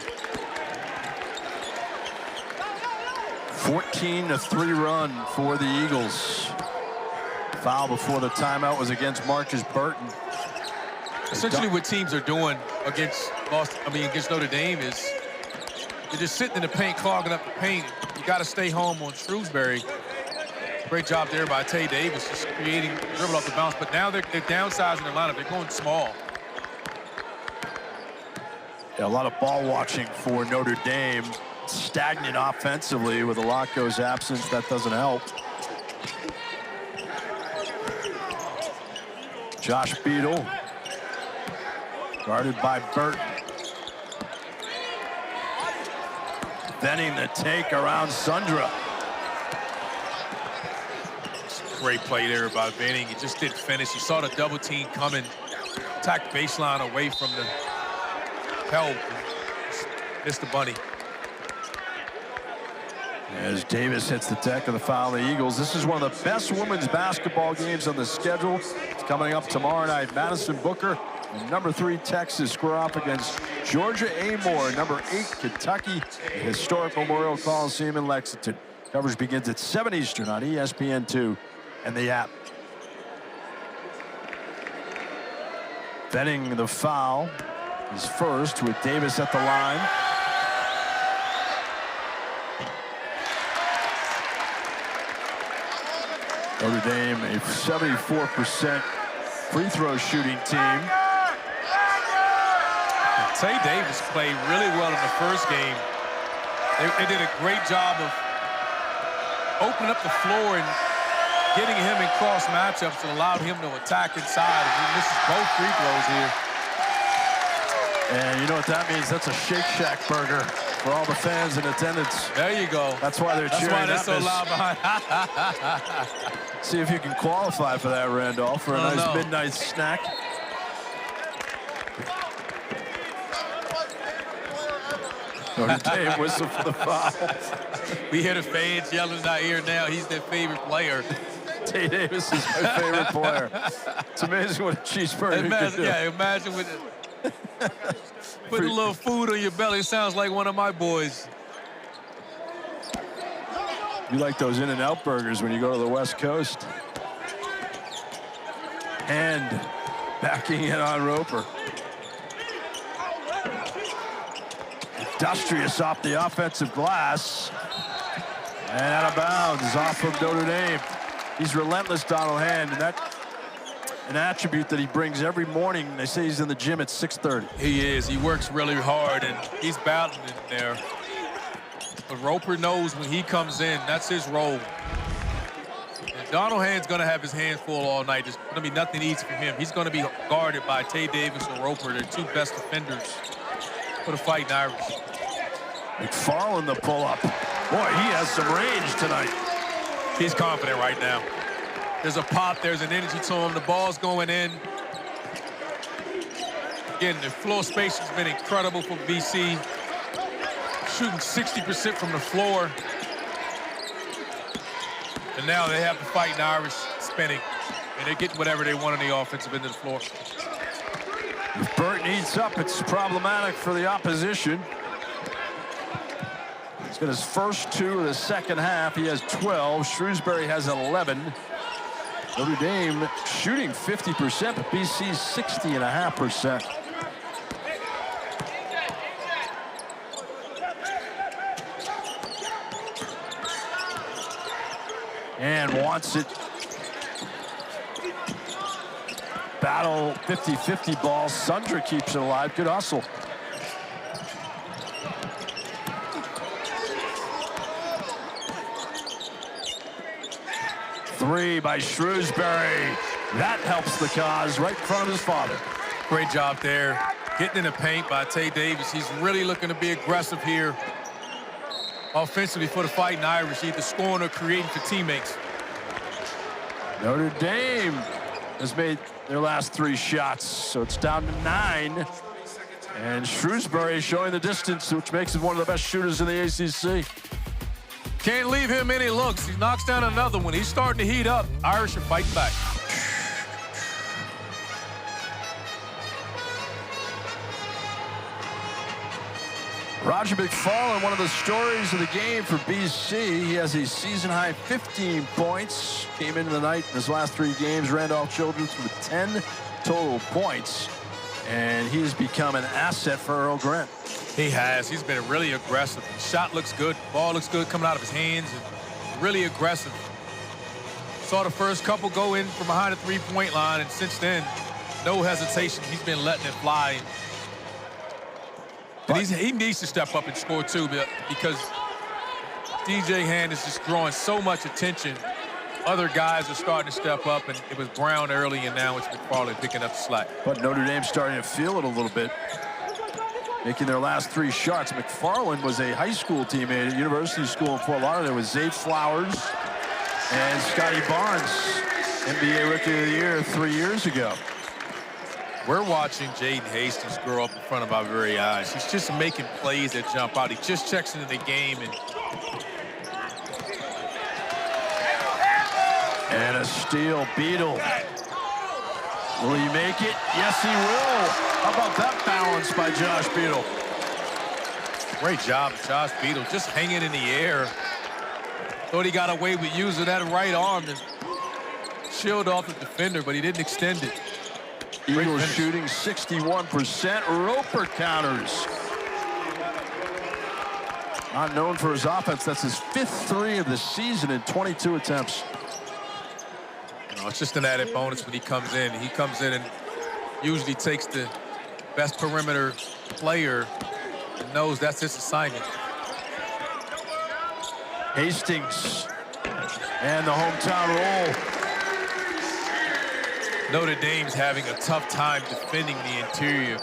14-3 run for the Eagles. Foul before the timeout was against Markus Burton. Essentially what teams are doing against Notre Dame is they're just sitting in the paint, clogging up the paint. You got to stay home on Shrewsberry. Great job there by Tae Davis, just creating dribble off the bounce. But now they're downsizing the lineup. They're going small. Yeah, a lot of ball watching for Notre Dame. Stagnant offensively with Alaco's absence. That doesn't help. Josh Beadle, guarded by Burton. Venning the take around Sundra. Great play there by Venning. He just didn't finish. He saw the double team coming, attacked baseline away from the help. Missed the bunny. As Davis hits the deck of the foul of the Eagles. This is one of the best women's basketball games on the schedule. It's coming up tomorrow night. Madison Booker and number 3 Texas square off against Georgia Amore, number 8 Kentucky, the historic Memorial Coliseum in Lexington. Coverage begins at 7 Eastern on ESPN2 and the app. Venning the foul is first with Davis at the line. Notre Dame, a 74% free throw shooting team. Tae Davis played really well in the first game. They did a great job of opening up the floor and getting him in cross matchups and allowed him to attack inside. And he misses both free throws here. And you know what that means? That's a Shake Shack burger for all the fans in attendance. There you go. That's why they're cheering. That's why they're so loud behind. See if you can qualify for that, Randolph, for a nice midnight snack. Notre Dame whistle for the foul. We hear the fans yelling in our ear now. He's their favorite player. Tae Davis is my favorite player. It's amazing what a cheeseburger can do. Yeah, imagine with putting a little food on your belly. It sounds like one of my boys. You like those In-N-Out burgers when you go to the West Coast. And backing in on Roper. Industrious off the offensive glass. And out of bounds off of Notre Dame. He's relentless, Donald Hand, and that's an attribute that he brings every morning. They say he's in the gym at 6:30. He is. He works really hard, and he's battling in there. But Roper knows when he comes in, that's his role. Donald Hand's going to have his hands full all night. There's going to be nothing easy for him. He's going to be guarded by Tae Davis or Roper. They're two best defenders for the Fighting Irish. McFarland the pull-up. Boy, he has some range tonight. He's confident right now. There's a pop. There's an energy to him. The ball's going in. Again, the floor space has been incredible for BC. Shooting 60% from the floor. And now they have the Fighting Irish spinning. And they're getting whatever they want on the offensive end of the floor. If Burton eats up, it's problematic for the opposition. He's got his first 2 of the second half. He has 12. Shrewsberry has 11. Notre Dame shooting 50%, but BC's 60.5%. And wants it. Battle 50-50 ball. Sundra keeps it alive. Good hustle. Three by Shrewsberry. That helps the cause right in front of his father. Great job there. Getting in the paint by Tae Davis. He's really looking to be aggressive here. Offensively for the Fighting Irish, either scoring or creating for teammates. Notre Dame has made their last 3 shots, so it's down to 9. And Shrewsberry showing the distance, which makes him one of the best shooters in the ACC. Can't leave him any looks. He knocks down another one. He's starting to heat up. Irish are fighting back. Roger McFarlane, one of the stories of the game for BC. He has a season-high 15 points. Came into the night in his last 3 games. Randolph Children's with 10 total points. And he has become an asset for Earl Grant. He has. He's been really aggressive. The shot looks good. Ball looks good coming out of his hands. And really aggressive. Saw the first couple go in from behind the 3-point line. And since then, no hesitation. He's been letting it fly. But he needs to step up and score too, because DJ Hand is just drawing so much attention. Other guys are starting to step up, and it was Brown early, and now it's McFarland picking up the slack. But Notre Dame's starting to feel it a little bit, making their last 3 shots. McFarland was a high school teammate at University School in Fort Lauderdale with Zay Flowers and Scotty Barnes, NBA Rookie of the Year 3 years ago. We're watching Jaden Hastings grow up in front of our very eyes. He's just making plays that jump out. He just checks into the game. And a steal, Beadle. Will he make it? Yes, he will. How about that balance by Josh Beadle? Great job, Josh Beadle, just hanging in the air. Thought he got away with using that right arm to shield off the defender, but he didn't extend it. Eagles shooting 61%. Roper counters. Not known for his offense. That's his 5th 3 of the season in 22 attempts. You know, it's just an added bonus when he comes in. He comes in and usually takes the best perimeter player and knows that's his assignment. Hastings and the hometown roll. Notre Dame's having a tough time defending the interior.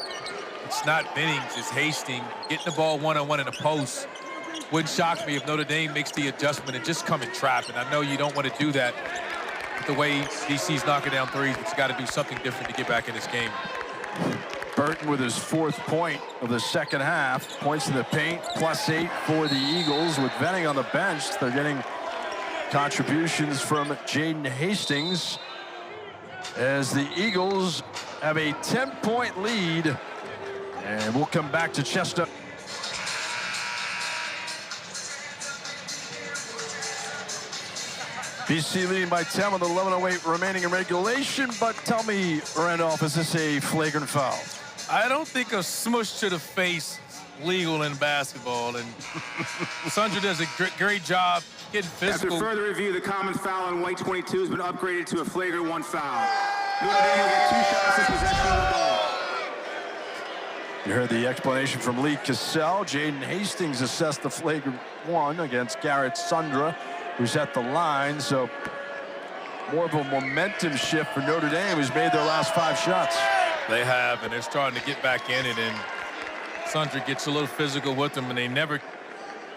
It's not Venning, it's Hastings. Getting the ball one-on-one in the post. Wouldn't shock me if Notre Dame makes the adjustment and just come and trap. And I know you don't want to do that with the way DC's knocking down threes, but you got to do something different to get back in this game. Burton with his 4th point of the second half. Points to the paint, +8 for the Eagles. With Venning on the bench, they're getting contributions from Jaden Hastings, as the Eagles have a 10-point lead. And we'll come back to Chester. BC leading by 10 with 11:08 remaining in regulation. But tell me, Randolph, is this a flagrant foul? I don't think a smush to the face is legal in basketball. And Sundra does a great job getting physical. After further review, the common foul on white 22 has been upgraded to a flagrant 1 foul. Notre Dame will get 2 shots in possession of the ball. You heard the explanation from Lee Cassell. Jaden Hastings assessed the flagrant 1 against Garrett Sundra, who's at the line. So more of a momentum shift for Notre Dame, who's made their last 5 shots. They have, and they're starting to get back in it, and Sundry gets a little physical with them, and they never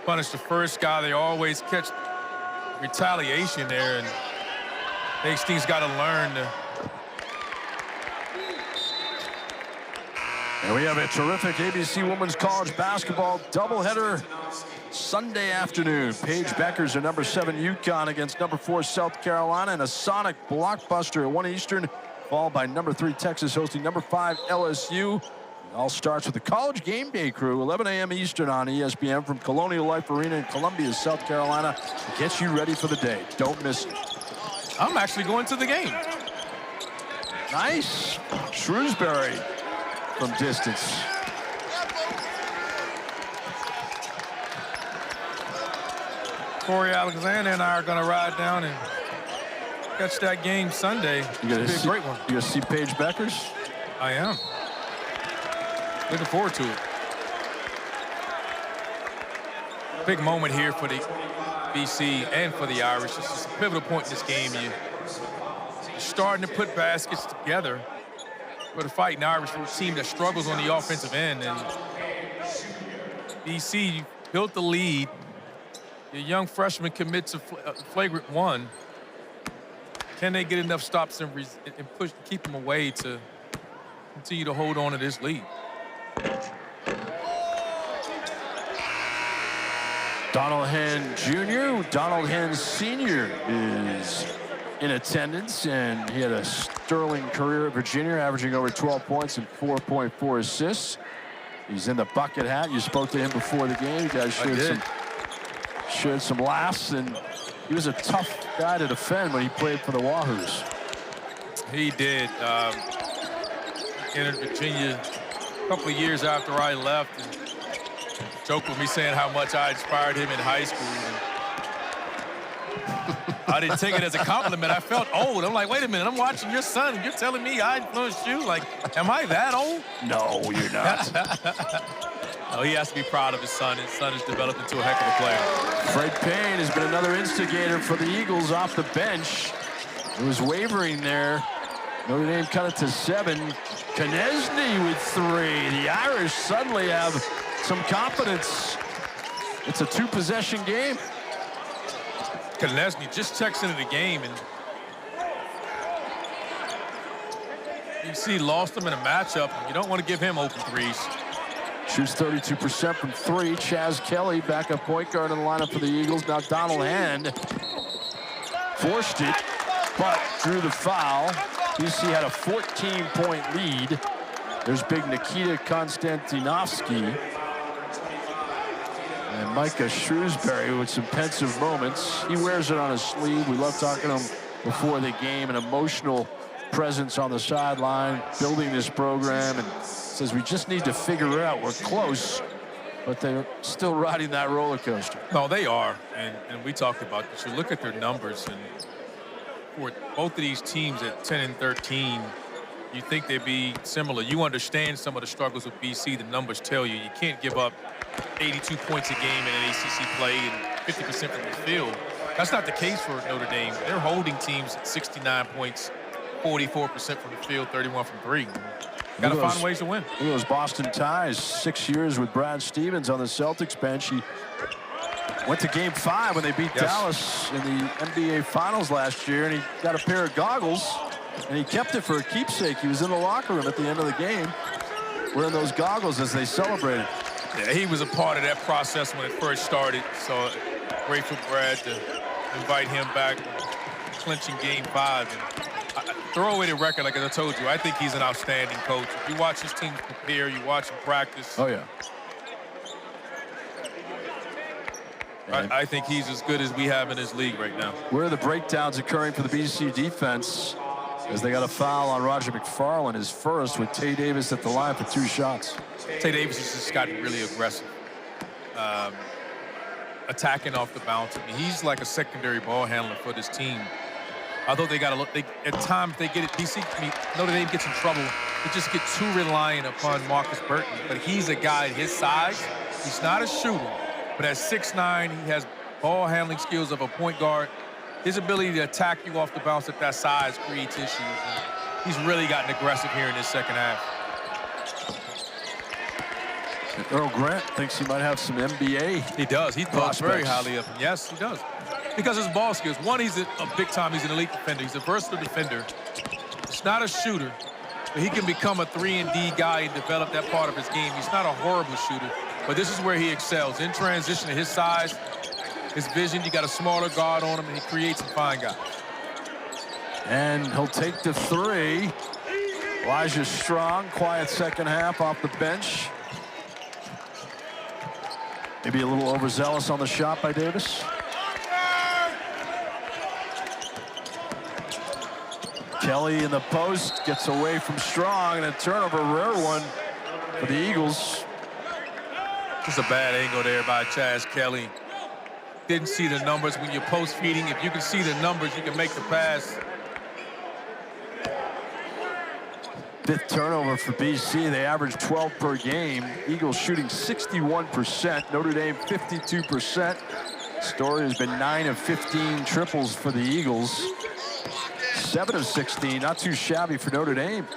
punish the first guy. They always catch retaliation there, and Hastings got to learn to. And we have a terrific ABC Women's College Basketball doubleheader Sunday afternoon. Paige Beckers, a number 7 UConn against number 4 South Carolina, and a sonic blockbuster at 1 Eastern, followed by number 3 Texas hosting number 5 LSU. It all starts with the College Game Day crew, 11 a.m. Eastern on ESPN from Colonial Life Arena in Columbia, South Carolina. To get you ready for the day. Don't miss it. I'm actually going to the game. Nice. Shrewsberry from distance. Corey Alexander and I are going to ride down and catch that game Sunday. You gonna It's see, a great one. You gonna see Paige Beckers? I am. Looking forward to it. Big moment here for the BC and for the Irish. This is a pivotal point in this game. You're starting to put baskets together for the Fighting Irish, for a team that struggles on the offensive end. And BC built the lead. The young freshman commits a flagrant 1. Can they get enough stops and push, keep them away to continue to hold on to this lead? Donald Henn Jr., Donald Henn Sr. is in attendance, and he had a sterling career at Virginia, averaging over 12 points and 4.4 assists. He's in the bucket hat. You spoke to him before the game. You guys shared some laughs, and he was a tough guy to defend when he played for the Wahoos. He did. Entered Virginia a couple of years after I left, and joked with me saying how much I inspired him in high school. I didn't take it as a compliment. I felt old. I'm like, wait a minute, I'm watching your son, and you're telling me I influenced you? Like, am I that old? No, you're not. Oh, he has to be proud of his son. His son has developed into a heck of a player. Fred Payne has been another instigator for the Eagles off the bench. It was wavering there. Notre Dame cut it to 7. Konechny with 3. The Irish suddenly have some confidence. It's a 2-possession game. Konechny just checks into the game, and you see lost him in a matchup. You don't want to give him open threes. Shoots 32% from 3. Chaz Kelly, backup point guard in the lineup for the Eagles. Now Donald Henn forced it, but drew the foul. BC had a 14-point lead. There's big Nikita Konstantinovsky. And Micah Shrewsberry with some pensive moments. He wears it on his sleeve. We love talking to him before the game. An emotional presence on the sideline, building this program, and says we just need to figure it out. We're close, but they're still riding that roller coaster. No, they are, and we talked about this. You look at their numbers, and for both of these teams at 10 and 13, you think they'd be similar. You understand some of the struggles with BC. The numbers tell you can't give up 82 points a game in an ACC play and 50% from the field. That's not the case for Notre Dame. They're holding teams at 69 points, 44% from the field, 31 from 3. Got to find ways to win. Look at those Boston ties. 6 years with Brad Stevens on the Celtics bench. He went to Game 5 when they beat Dallas in the NBA Finals last year, and he got a pair of goggles, and he kept it for a keepsake. He was in the locker room at the end of the game wearing those goggles as they celebrated. Yeah, he was a part of that process when it first started, so great for Brad to invite him back, clinching Game 5. And throw away the record, like I told you, I think he's an outstanding coach. If you watch his team prepare, you watch him practice. Oh, yeah. I think he's as good as we have in this league right now. Where are the breakdowns occurring for the BC defense as they got a foul on Roger McFarlane, his first, with Tae Davis at the line for 2 shots. Tae Davis has just gotten really aggressive, attacking off the bounce. I mean, he's like a secondary ball handler for this team. Although they got to look, at times they get it. Notre Dame gets in trouble. They just get too reliant upon Markus Burton. But he's a guy his size. He's not a shooter, but at 6'9", he has ball handling skills of a point guard. his ability to attack you off the bounce at that size creates issues. And he's really gotten aggressive here in this second half. Earl Grant thinks he might have some NBA. He does. He thought very prospects. highly of him. Yes, he does. Because his ball skills. One, he's a big time. He's an elite defender. He's a versatile defender. He's not a shooter, but he can become a 3-and-D guy and develop that part of his game. He's not a horrible shooter, but this is where he excels. In transition to his size, his vision, you got a smaller guard on him, and he creates some fine guys. And he'll take the three. Elijah Strong, quiet second half off the bench. Maybe a little overzealous on the shot by Davis. Kelly in the post, gets away from Strong, and a turnover, rare one for the Eagles. It's a bad angle there by Chaz Kelly. Didn't see the numbers when you're post feeding. If you can see the numbers, you can make the pass. Fifth turnover for BC. They average 12 per game. Eagles shooting 61%. Notre Dame 52%. Story has been 9 of 15 triples for the Eagles. 7 of 16. Not too shabby for Notre Dame.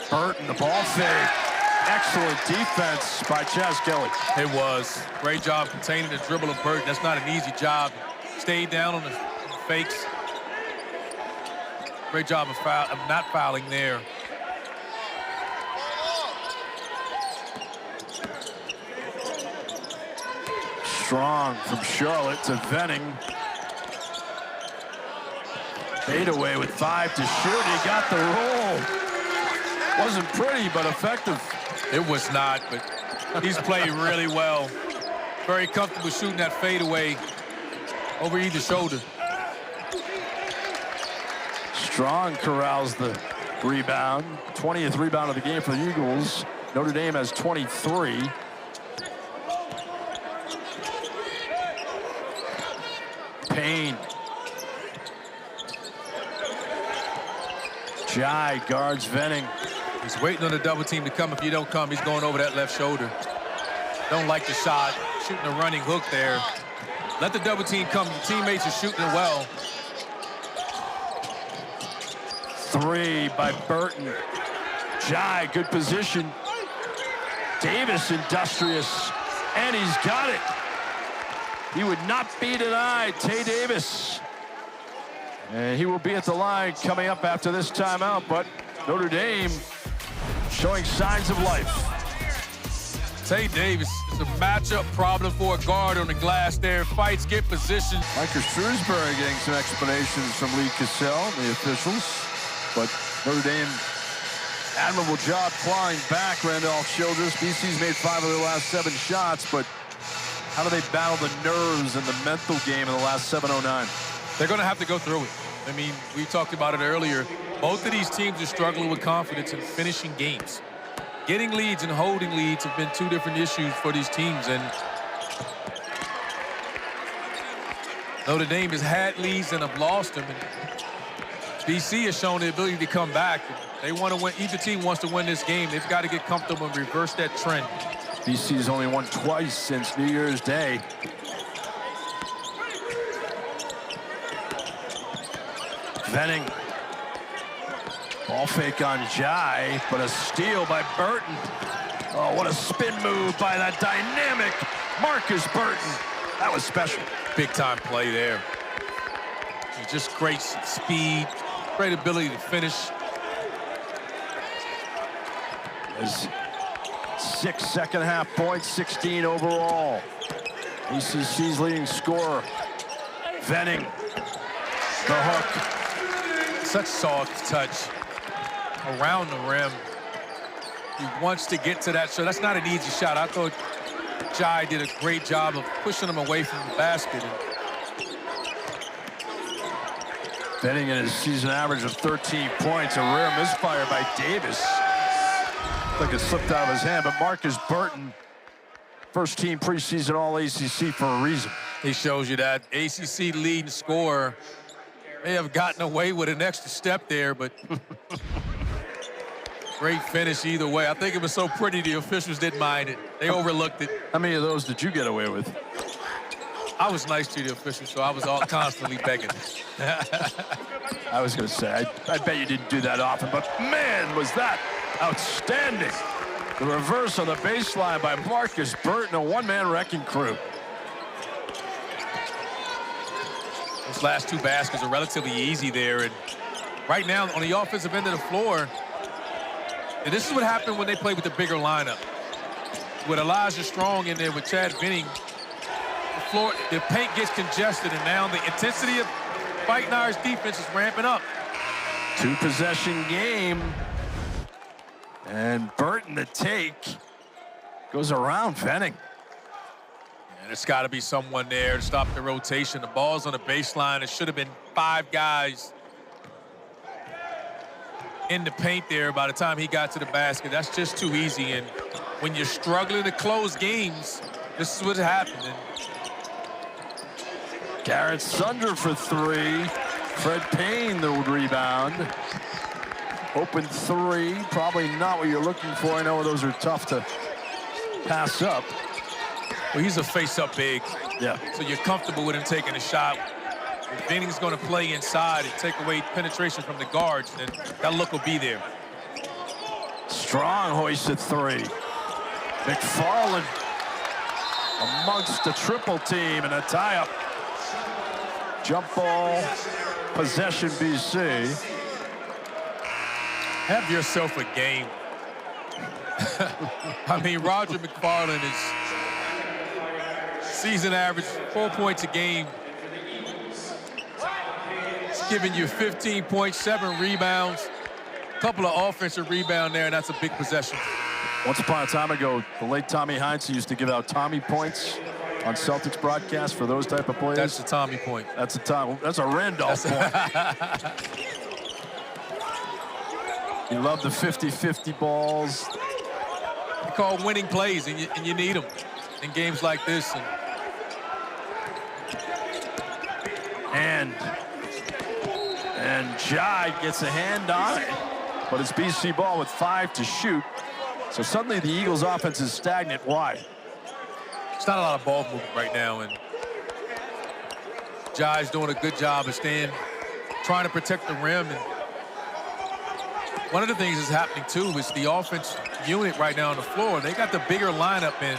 Burton, the ball fake. Excellent defense by Chaz Kelly. It was. Great job containing the dribble of Burton. That's not an easy job. Stayed down on the fakes. Great job of not fouling there. Strong from Charlotte to Venning. Fadeaway with 5 to shoot. He got the roll. Wasn't pretty, but effective. It was not, but he's played really well. Very comfortable shooting that fadeaway over either shoulder. Strong corrals the rebound. 20th rebound of the game for the Eagles. Notre Dame has 23. Payne. Jai guards Venning. He's waiting on the double team to come. If you don't come, he's going over that left shoulder. Don't like the shot. Shooting a running hook there. Let the double team come. Your teammates are shooting it well. 3 by Burton. Jai, good position. Davis industrious, and he's got it. He would not be denied, Tae Davis. And he will be at the line coming up after this timeout, but Notre Dame showing signs of life. Tae Davis is a matchup problem for a guard on the glass there. Fights, get position. Markus Shrewsberry getting some explanations from Lee Cassell, the officials. But Notre Dame, admirable job clawing back Randolph Childress. BC's made 5 of their last 7 shots, but how do they battle the nerves and the mental game in the last 7:09? They're going to have to go through it. I mean, we talked about it earlier. Both of these teams are struggling with confidence in finishing games. Getting leads and holding leads have been 2 different issues for these teams, and Notre Dame has had leads and have lost them. And BC has shown the ability to come back. They want to win. Either team wants to win this game. They've got to get comfortable and reverse that trend. BC's only won twice since New Year's Day. Venning. Ball fake on Jai, but a steal by Burton. Oh, what a spin move by that dynamic Markus Burton. That was special. Big time play there. Just great speed, great ability to finish. There's 6 second-half points, 16 overall. ACC's leading scorer, Venning. The hook. Such soft touch around the rim. He wants to get to that, so that's not an easy shot. I thought Jai did a great job of pushing him away from the basket. Venning in his season average of 13 points. A rare misfire by Davis. Like it slipped out of his hand, but Markus Burton, first team preseason All-ACC for a reason. He shows you that ACC leading scorer may have gotten away with an extra step there, but great finish either way. I think it was so pretty the officials didn't mind it. They overlooked it. How many of those did you get away with? I was nice to the officials, so I was all constantly begging. I was going to say, I bet you didn't do that often, but man, was that outstanding. The reverse on the baseline by Markus Burton, a one-man wrecking crew. Those last two baskets are relatively easy there, and right now on the offensive end of the floor, and this is what happened when they play with the bigger lineup. With Elijah Strong in there with Chad Venning, the paint gets congested, and now the intensity of Fighting Irish defense is ramping up. Two-possession game. And Burton, the take, goes around Venning. And there's got to be someone there to stop the rotation. The ball's on the baseline. It should have been 5 guys in the paint there by the time he got to the basket. That's just too easy. And when you're struggling to close games, this is what's happening. Garrett Sunder for 3. Fred Payne, the rebound. Open 3, probably not what you're looking for. I know those are tough to pass up. Well, he's a face-up big. Yeah. So you're comfortable with him taking a shot. If Venning's going to play inside and take away penetration from the guards, then that look will be there. Strong hoist at 3. McFarland amongst the triple team and a tie-up. Jump ball, possession BC. Have yourself a game. I mean, Roger McFarlane is season average 4 points a game. It's giving you 15.7 rebounds, a couple of offensive rebounds there, and that's a big possession. Once upon a time ago, the late Tommy Heinze used to give out Tommy points on Celtics broadcast for those type of players. That's the Tommy point. That's a Randolph point. You love the 50-50 balls. You call winning plays, and you need them in games like this. And Jai gets a hand on it, but it's BC ball with 5 to shoot. So suddenly the Eagles' offense is stagnant. Why? It's not a lot of ball movement right now, and Jai's doing a good job of trying to protect the rim. And one of the things that's happening too is the offense unit right now on the floor. They got the bigger lineup in.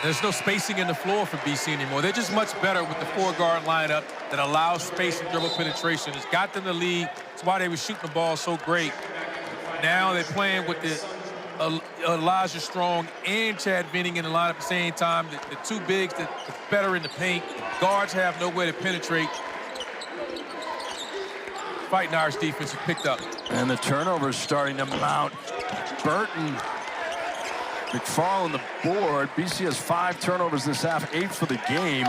There's no spacing in the floor for BC anymore. They're just much better with the 4-guard lineup that allows space and dribble penetration. It's got them the lead. It's why they were shooting the ball so great. Now they're playing with the Elijah Strong and Chad Venning in the lineup at the same time. The two bigs that's better in the paint. Guards have nowhere to penetrate. Fighting Irish defense has picked up. And the turnovers starting to mount. Burton, McFarland the board. BC has 5 turnovers this half, 8 for the game.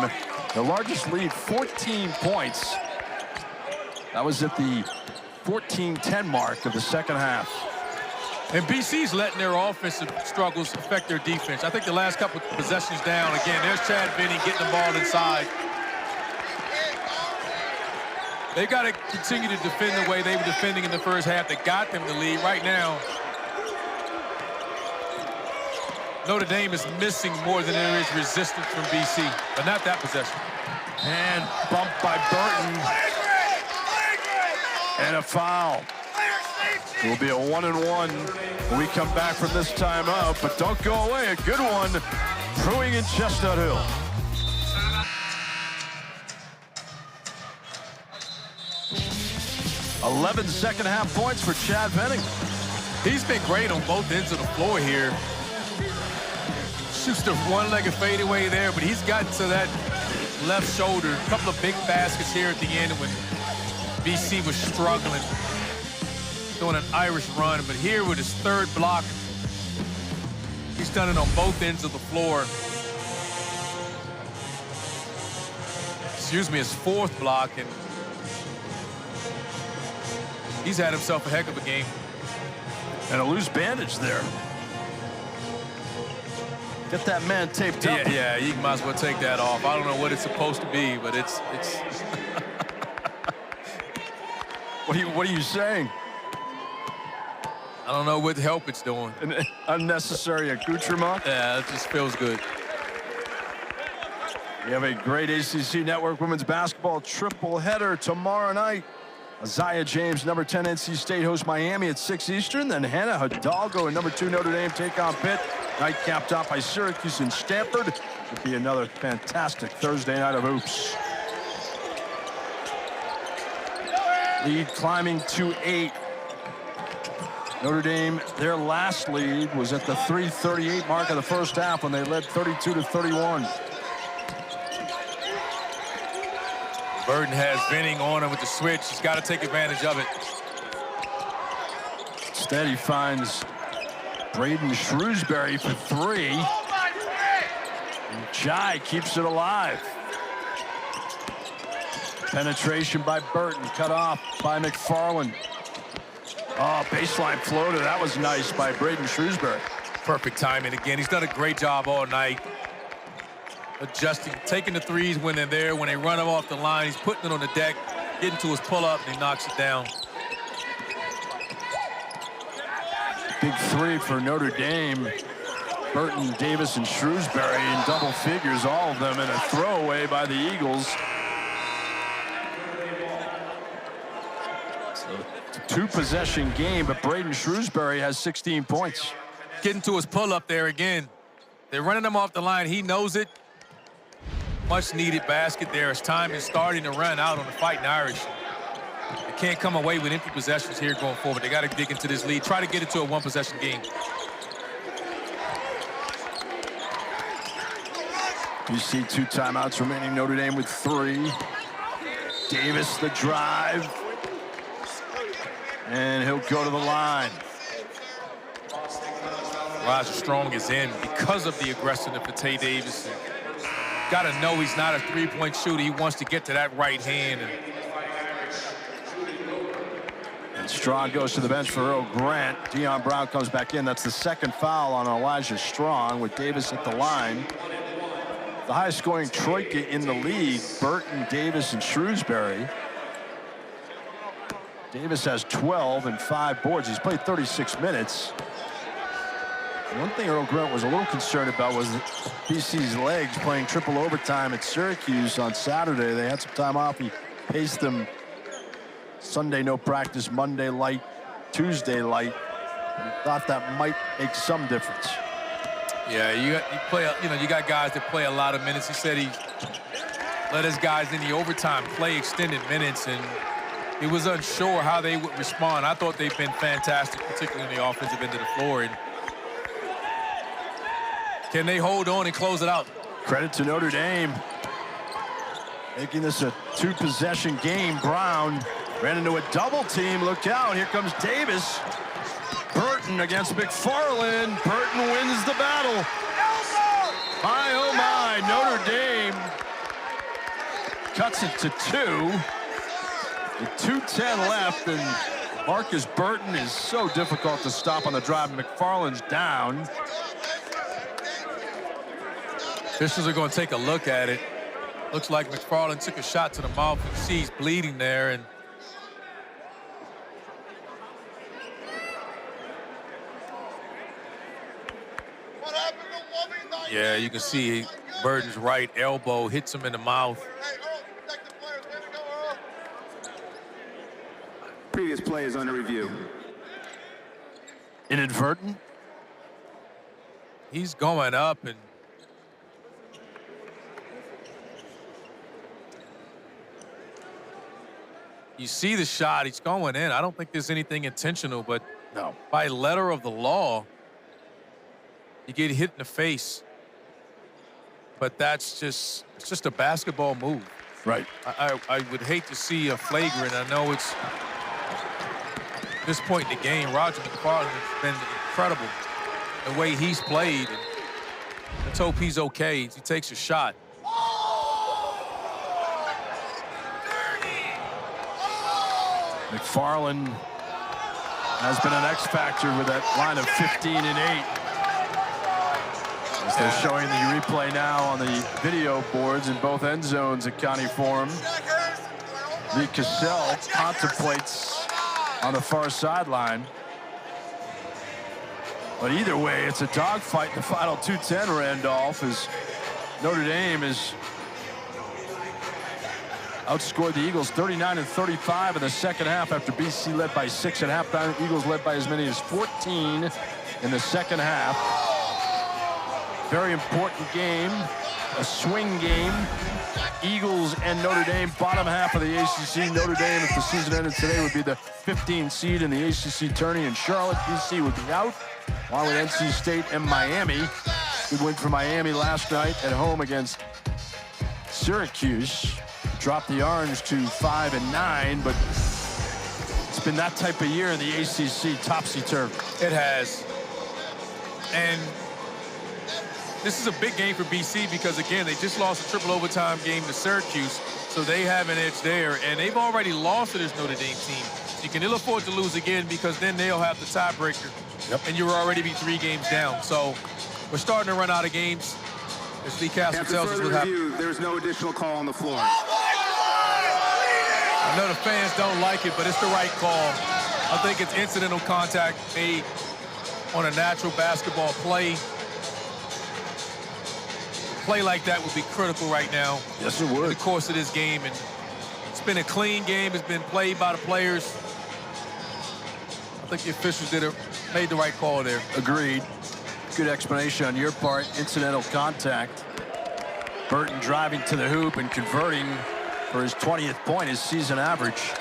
The largest lead, 14 points. That was at the 14-10 mark of the second half. And BC's letting their offensive struggles affect their defense. I think the last couple of possessions down, again, there's Chad Venning getting the ball inside. They've got to continue to defend the way they were defending in the first half that got them the lead. Right now, Notre Dame is missing more than there is resistance from BC, but not that possession. And bumped by Burton. And a foul. It will be a 1-and-1 when we come back from this timeout, but don't go away. A good one brewing in Chestnut Hill. "11 second-half points for Chad Venning." He's been great on both ends of the floor here. Shoots the one-legged fadeaway there, but he's gotten to that left shoulder. A couple of big baskets here at the end when BC was struggling, doing an Irish run. But here with his 3rd block, he's done it on both ends of the floor. Excuse me, his 4th block, and he's had himself a heck of a game. And a loose bandage there. Get that man taped up. Yeah, you might as well take that off. I don't know what it's supposed to be, but it's What are you saying? I don't know what help it's doing. An unnecessary accoutrement? Yeah, it just feels good. We have a great ACC Network women's basketball triple header tomorrow night. Isaiah James, number 10 NC State, hosts Miami at 6 Eastern. Then Hannah Hidalgo and number 2 Notre Dame take on Pitt. Night capped off by Syracuse and Stanford. Should be another fantastic Thursday night of hoops. Lead climbing to 8. Notre Dame, their last lead was at the 3:38 mark of the first half when they led 32-31. Burton has Venning on him with the switch. He's got to take advantage of it. Instead, he finds Braeden Shrewsberry for 3. And Jai keeps it alive. Penetration by Burton, cut off by McFarland. Oh, baseline floater. That was nice by Braeden Shrewsberry. Perfect timing again. He's done a great job all night. Adjusting, taking the threes when they're there. When they run him off the line, he's putting it on the deck, getting to his pull-up, and he knocks it down. Big 3 for Notre Dame. Burton, Davis, and Shrewsberry in double figures, all of them in a throwaway by the Eagles. So, it's a 2-possession game, but Braeden Shrewsberry has 16 points. Getting to his pull-up there again. They're running him off the line. He knows it. Much needed basket there as time is starting to run out on the Fighting Irish. They can't come away with empty possessions here going forward. They got to dig into this lead, try to get it to a 1-possession game. You see 2 timeouts remaining. Notre Dame with 3. Davis the drive. And he'll go to the line. Roger Strong is in because of the aggressiveness for Tae Davis. Got to know he's not a three-point shooter. He wants to get to that right hand. And Strong goes to the bench for Earl Grant. Dion Brown comes back in. That's the 2nd foul on Elijah Strong with Davis at the line. The highest scoring troika in the league, Burton, Davis, and Shrewsberry. Davis has 12 and 5 boards. He's played 36 minutes. One thing Earl Grant was a little concerned about was BC's legs playing triple overtime at Syracuse on Saturday. They had some time off. He paced them Sunday no practice, Monday light, Tuesday light. He thought that might make some difference. Yeah, you got guys that play a lot of minutes. He said he let his guys in the overtime play extended minutes, and he was unsure how they would respond. I thought they've been fantastic, particularly on the offensive end of the floor. And can they hold on and close it out? Credit to Notre Dame. Making this a 2-possession game. Brown ran into a double team. Look out, here comes Davis. Burton against McFarland. Burton wins the battle. My, oh my, Notre Dame cuts it to 2. With 2:10 left, and Markus Burton is so difficult to stop on the drive. McFarland's down. Officials are going to take a look at it. Looks like McFarland took a shot to the mouth. You see he's bleeding there. And yeah, you can see Burton's right elbow hits him in the mouth. Previous play is under review. Inadvertent. He's going up, and you see the shot. He's going in. I don't think there's anything intentional, but No. By letter of the law, you get hit in the face. But it's just a basketball move. Right. I would hate to see a flagrant. I know it's this point in the game. Roger McFarlane has been incredible the way he's played. And let's hope he's okay. He takes a shot. McFarland has been an X factor with that line of 15 and 8. As they're showing the replay now on the video boards in both end zones at County Forum. Lee Cassell contemplates on the far sideline. But either way, it's a dogfight in the final 2:10, Randolph, as Notre Dame is outscored the Eagles 39-35 in the second half after BC led by 6 at halftime. Eagles led by as many as 14 in the second half. Very important game, a swing game. Eagles and Notre Dame, bottom half of the ACC. Notre Dame, if the season ended today, would be the 15 seed in the ACC tourney, and Charlotte, BC would be out, along with NC State and Miami. Good win for Miami last night at home against Syracuse. Dropped the Orange to 5-9, but it's been that type of year in the ACC, topsy-turvy. It has. And this is a big game for BC because, again, they just lost a triple overtime game to Syracuse, so they have an edge there. And they've already lost to this Notre Dame team. So you can ill afford to lose again because then they'll have the tiebreaker. Yep. And you'll already be 3 games down. So we're starting to run out of games. As Lee Castle tells us what happened. There's no additional call on the floor. I know the fans don't like it, but it's the right call. I think it's incidental contact made on a natural basketball play. A play like that would be critical right now. Yes, it would. In the course of this game. And it's been a clean game. It's been played by the players. I think the officials made the right call there. Agreed. Good explanation on your part. Incidental contact. Burton driving to the hoop and converting for his 20th point, his season average.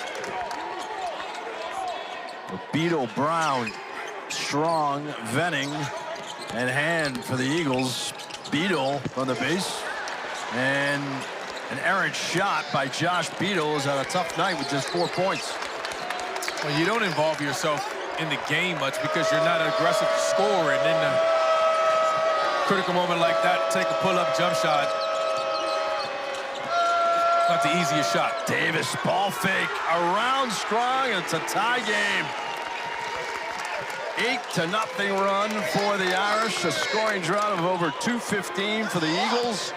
Beadle, Brown, Strong, Venning, and Hand for the Eagles. Beadle from the base. And an errant shot by Josh Beadle is on a tough night with just 4 points. Well, you don't involve yourself in the game much because you're not an aggressive scorer, and then a critical moment like that, take a pull-up jump shot. Not the easiest shot. Davis, ball fake, around Strong, and it's a tie game. 8-0 run for the Irish, a scoring drought of over 2:15 for the Eagles.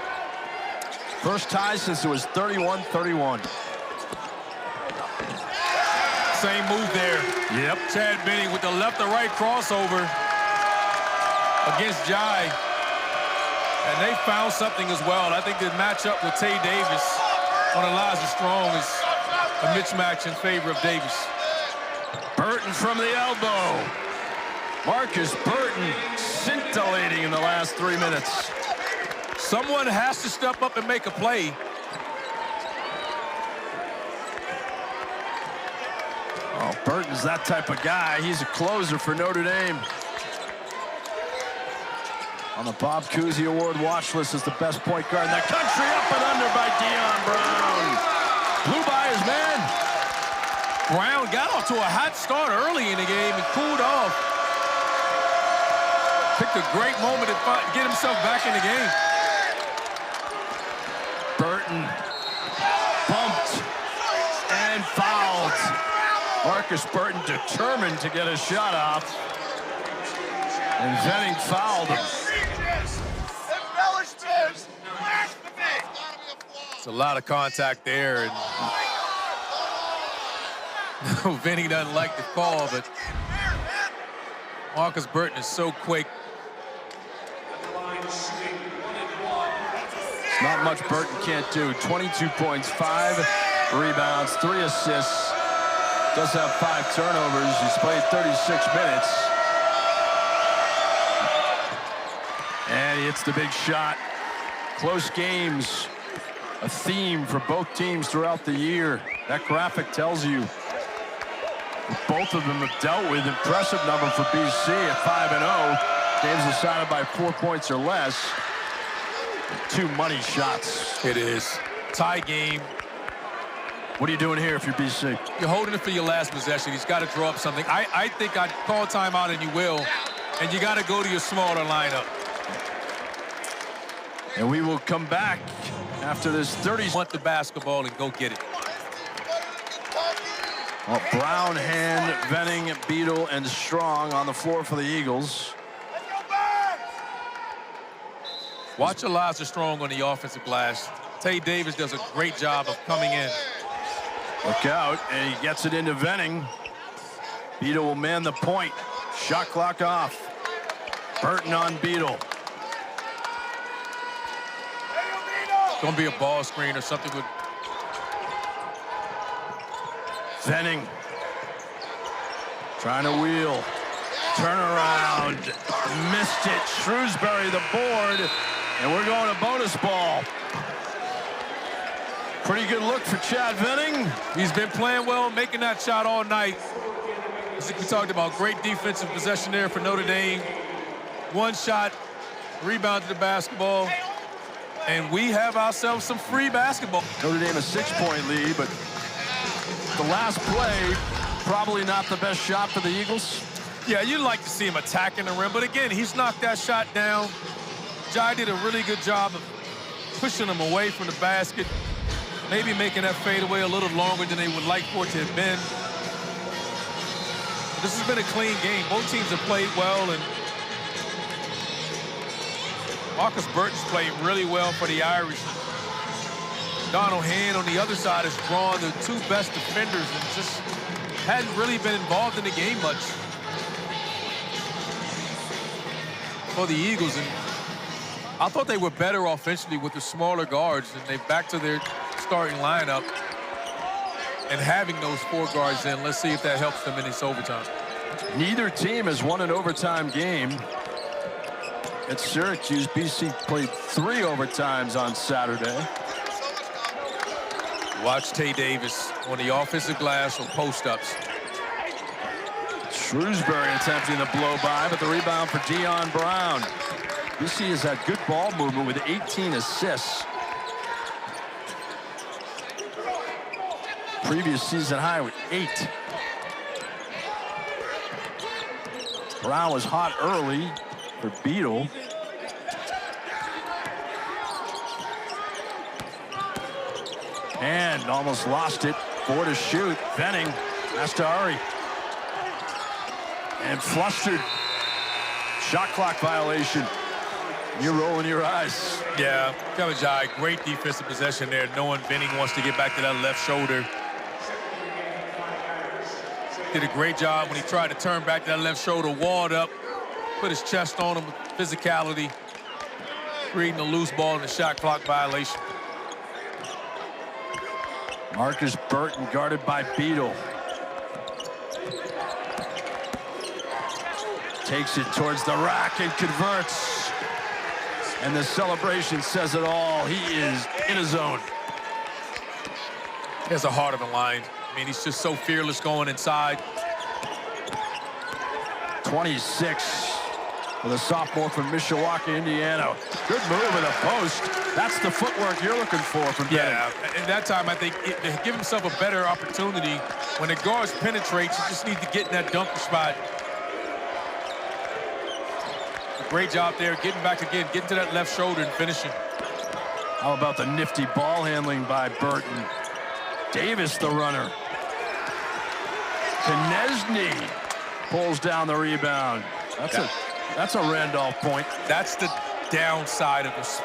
First tie since it was 31-31. Same move there. Yep. Chad Venning with the left to right crossover against Jai. And they found something as well. I think the matchup with Tae Davis on Elijah Strong is a mismatch in favor of Davis. Burton from the elbow. Markus Burton scintillating in the last 3 minutes. Someone has to step up and make a play. Oh, Burton's that type of guy. He's a closer for Notre Dame. On the Bob Cousy Award watch list as the best point guard in the country, up and under by Dion Brown. Blew by his man. Brown got off to a hot start early in the game and cooled off. Picked a great moment to get himself back in the game. Burton bumped and fouled. Markus Burton determined to get a shot off. And Venning fouled him. It's a lot of contact there. And Venning doesn't like the call, but Markus Burton is so quick. It's not much Burton can't do. 22 points, 5 rebounds, 3 assists. Does have 5 turnovers. He's played 36 minutes. And he hits the big shot. Close games, a theme for both teams throughout the year. That graphic tells you both of them have dealt with. Impressive number for BC at 5-0. Games decided by 4 points or less. 2 money shots. It is. Tie game. What are you doing here if you're BC? You're holding it for your last possession. He's got to draw up something. I think I'd call timeout, and you will. And you got to go to your smaller lineup. And we will come back after this 30. Want the basketball and go get it. Well, Brown, Hand, Venning, Beadle, and Strong on the floor for the Eagles. Watch Elijah Strong on the offensive glass. Tae Davis does a great job of coming in. Look out, and he gets it into Venning. Beadle will man the point. Shot clock off. Burton on Beadle. It's going to be a ball screen or something with Venning trying to wheel. Turn around. Missed it. Shrewsberry the board. And we're going to bonus ball. Pretty good look for Chad Venning. He's been playing well, making that shot all night. As we talked about, great defensive possession there for Notre Dame. One shot, rebound to the basketball. And we have ourselves some free basketball. Notre Dame a 6-point lead, but the last play, probably not the best shot for the Eagles. Yeah, you'd like to see him attacking the rim, but again, he's knocked that shot down. Jai did a really good job of pushing him away from the basket, maybe making that fadeaway a little longer than they would like for it to have been. This has been a clean game. Both teams have played well, and Markus Burton's played really well for the Irish. Donald Hand on the other side has drawn the two best defenders and just hadn't really been involved in the game much for the Eagles. And I thought they were better offensively with the smaller guards, and they're back to their starting lineup and having those 4 guards in. Let's see if that helps them in this overtime. Neither team has won an overtime game. At Syracuse, BC played 3 overtimes on Saturday. Watch Tae Davis on the offensive glass or post-ups. Shrewsberry attempting the blow by, but the rebound for Dion Brown. BC has had good ball movement with 18 assists. Previous season high with 8. Brown was hot early for Beadle. And almost lost it. 4 to shoot. Venning has to hurry. And flustered. Shot clock violation. You're rolling your eyes. Yeah, Kevin Jai, great defensive possession there, knowing Venning wants to get back to that left shoulder. Did a great job when he tried to turn back to that left shoulder, walled up, put his chest on him with physicality, creating a loose ball and a shot clock violation. Markus Burton guarded by Beadle. Takes it towards the rack and converts. And the celebration says it all. He is in his zone. He has a heart of a lion. I mean, he's just so fearless going inside. 26 for the sophomore from Mishawaka, Indiana. Good move in the post. That's the footwork you're looking for from Venning. Yeah, and that time I think to give himself a better opportunity. When the guards penetrate, you just need to get in that dunker spot. A great job there, getting back again, getting to that left shoulder and finishing. How about the nifty ball handling by Burton? Davis, the runner. Konechny pulls down the rebound. That's a Randolph point. That's the downside of this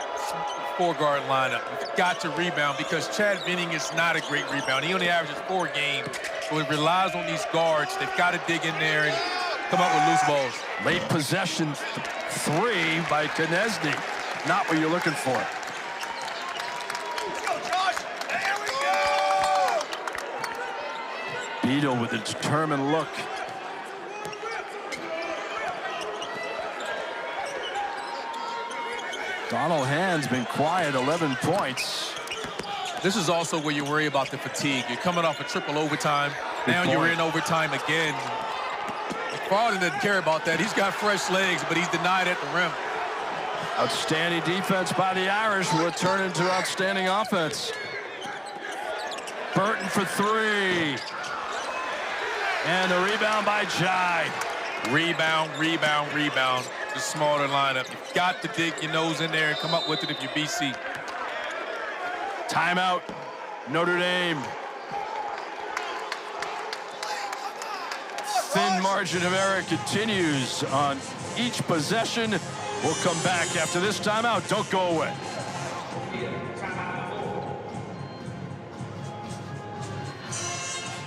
4-guard lineup. You've got to rebound because Chad Venning is not a great rebounder. He only averages 4 a game, so it relies on these guards. They've got to dig in there and come up with loose balls. Late possession 3 by Konechny. Not what you're looking for. Beadle with a determined look. Donald Hand's been quiet, 11 points. This is also where you worry about the fatigue. You're coming off a triple overtime. Now you're in overtime again. McFarland doesn't care about that. He's got fresh legs, but he's denied at the rim. Outstanding defense by the Irish will turn into outstanding offense. Burton for 3. And the rebound by Jai. Rebound, rebound, rebound. The smaller lineup. You've got to dig your nose in there and come up with it if you're BC. Timeout, Notre Dame. Thin margin of error continues on each possession. We'll come back after this timeout. Don't go away.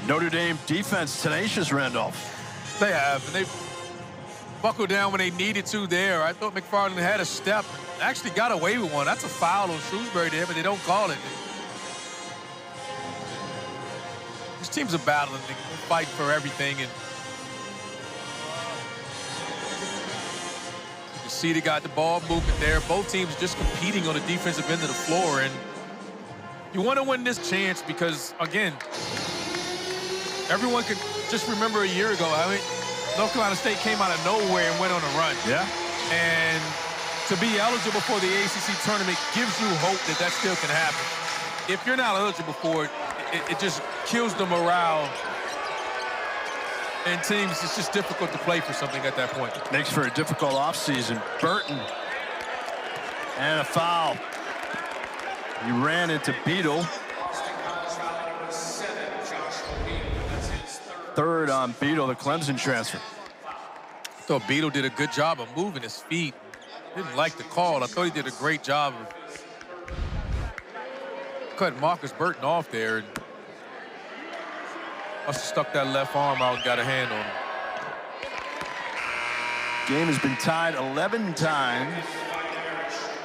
Notre Dame defense tenacious, Randolph. They have, and they've buckled down when they needed to there. I thought McFarland had a step, actually got away with one. That's a foul on Shrewsberry there, but they don't call it. teams are battling and fight for everything, and you can see they got the ball movement there. Both teams just competing on the defensive end of the floor, and you want to win this chance because, again, everyone could just remember a year ago. I mean, North Carolina State came out of nowhere and went on a run. Yeah. And to be eligible for the ACC tournament gives you hope that that still can happen. If you're not eligible for it, it just kills the morale. And teams, it's just difficult to play for something at that point. Makes for a difficult offseason. Burton. And a foul. He ran into Beadle. Third on Beadle, the Clemson transfer. I thought Beadle did a good job of moving his feet. Didn't like the call. I thought he did a great job of cutting Markus Burton off there. And must have stuck that left arm out and got a hand on him. Game has been tied 11 times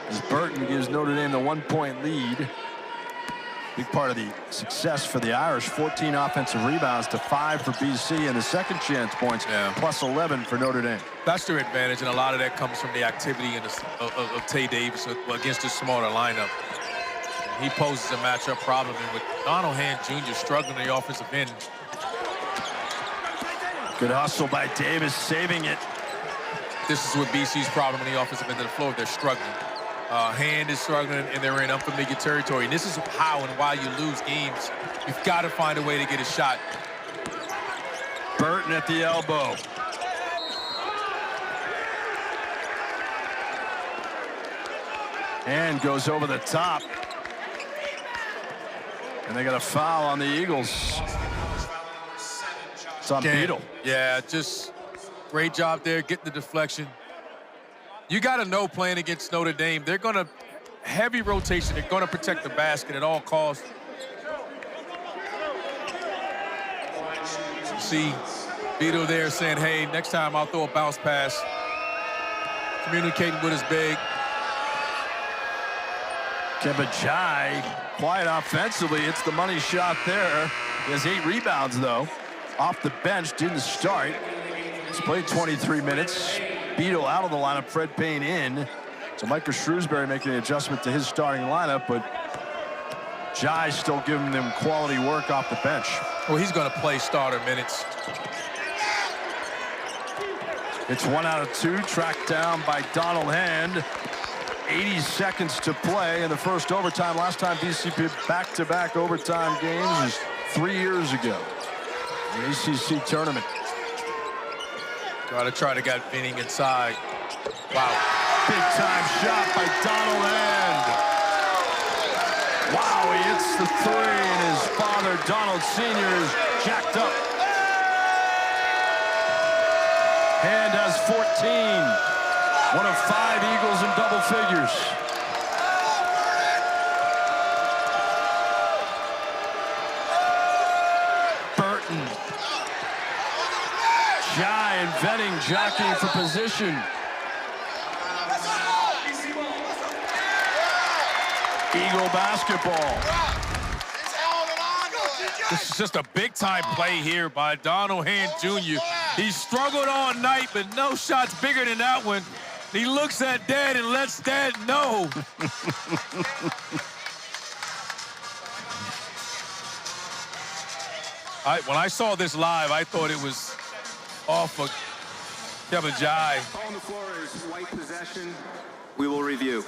as Burton gives Notre Dame the 1-point lead. Big part of the success for the Irish, 14 offensive rebounds to 5 for BC, and the second chance points, plus 11 for Notre Dame. That's their advantage, and a lot of that comes from the activity of Tae Davis against a smaller lineup. He poses a matchup problem, and with Donald Hand Jr. struggling in the offensive end. Good hustle by Davis, saving it. This is what BC's problem in the offensive end of the floor. They're struggling. Hand is struggling, and they're in unfamiliar territory. And this is how and why you lose games. You've got to find a way to get a shot. Burton at the elbow. And goes over the top. And they got a foul on the Eagles. It's on Beadle. Yeah, just great job there, getting the deflection. You got to know playing against Notre Dame, they're going to heavy rotation. They're going to protect the basket at all costs. You see Beadle there saying, hey, next time I'll throw a bounce pass. Communicating with his big. Kebajai, quiet offensively. It's the money shot there. He has 8 rebounds, though. Off the bench, didn't start. He's played 23 minutes. Beadle out of the lineup, Fred Payne in. So Markus Shrewsberry making an adjustment to his starting lineup, but Jai still giving them quality work off the bench. Well, he's going to play starter minutes. It's 1 out of 2, tracked down by Donald Hand. 80 seconds to play in the first overtime. Last time BC did back-to-back overtime games was 3 years ago. The ACC tournament. Got to try to get Venning inside. Wow. Big-time shot by Donald Hand. Wow, he hits the 3, and his father, Donald Sr., is jacked up. Hand has 14. One of 5 Eagles in double figures. Burton. Jai and Venning jockeying for position. Eagle basketball. This is just a big-time play here by Donald Hand Jr. He struggled all night, but no shot's bigger than that one. He looks at Dad and lets Dad know. When I saw this live, I thought it was off of Kevin Jai. On the floor is white possession. We will review.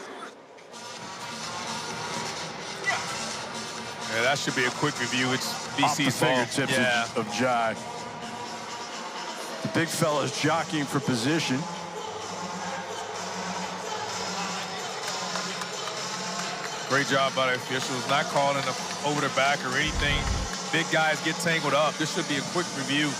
Yeah, that should be a quick review. It's BC's ball. Off the fingertips of Jai. The big fella's jockeying for position. Great job by the officials, not calling over the back or anything. Big guys get tangled up. This should be a quick review.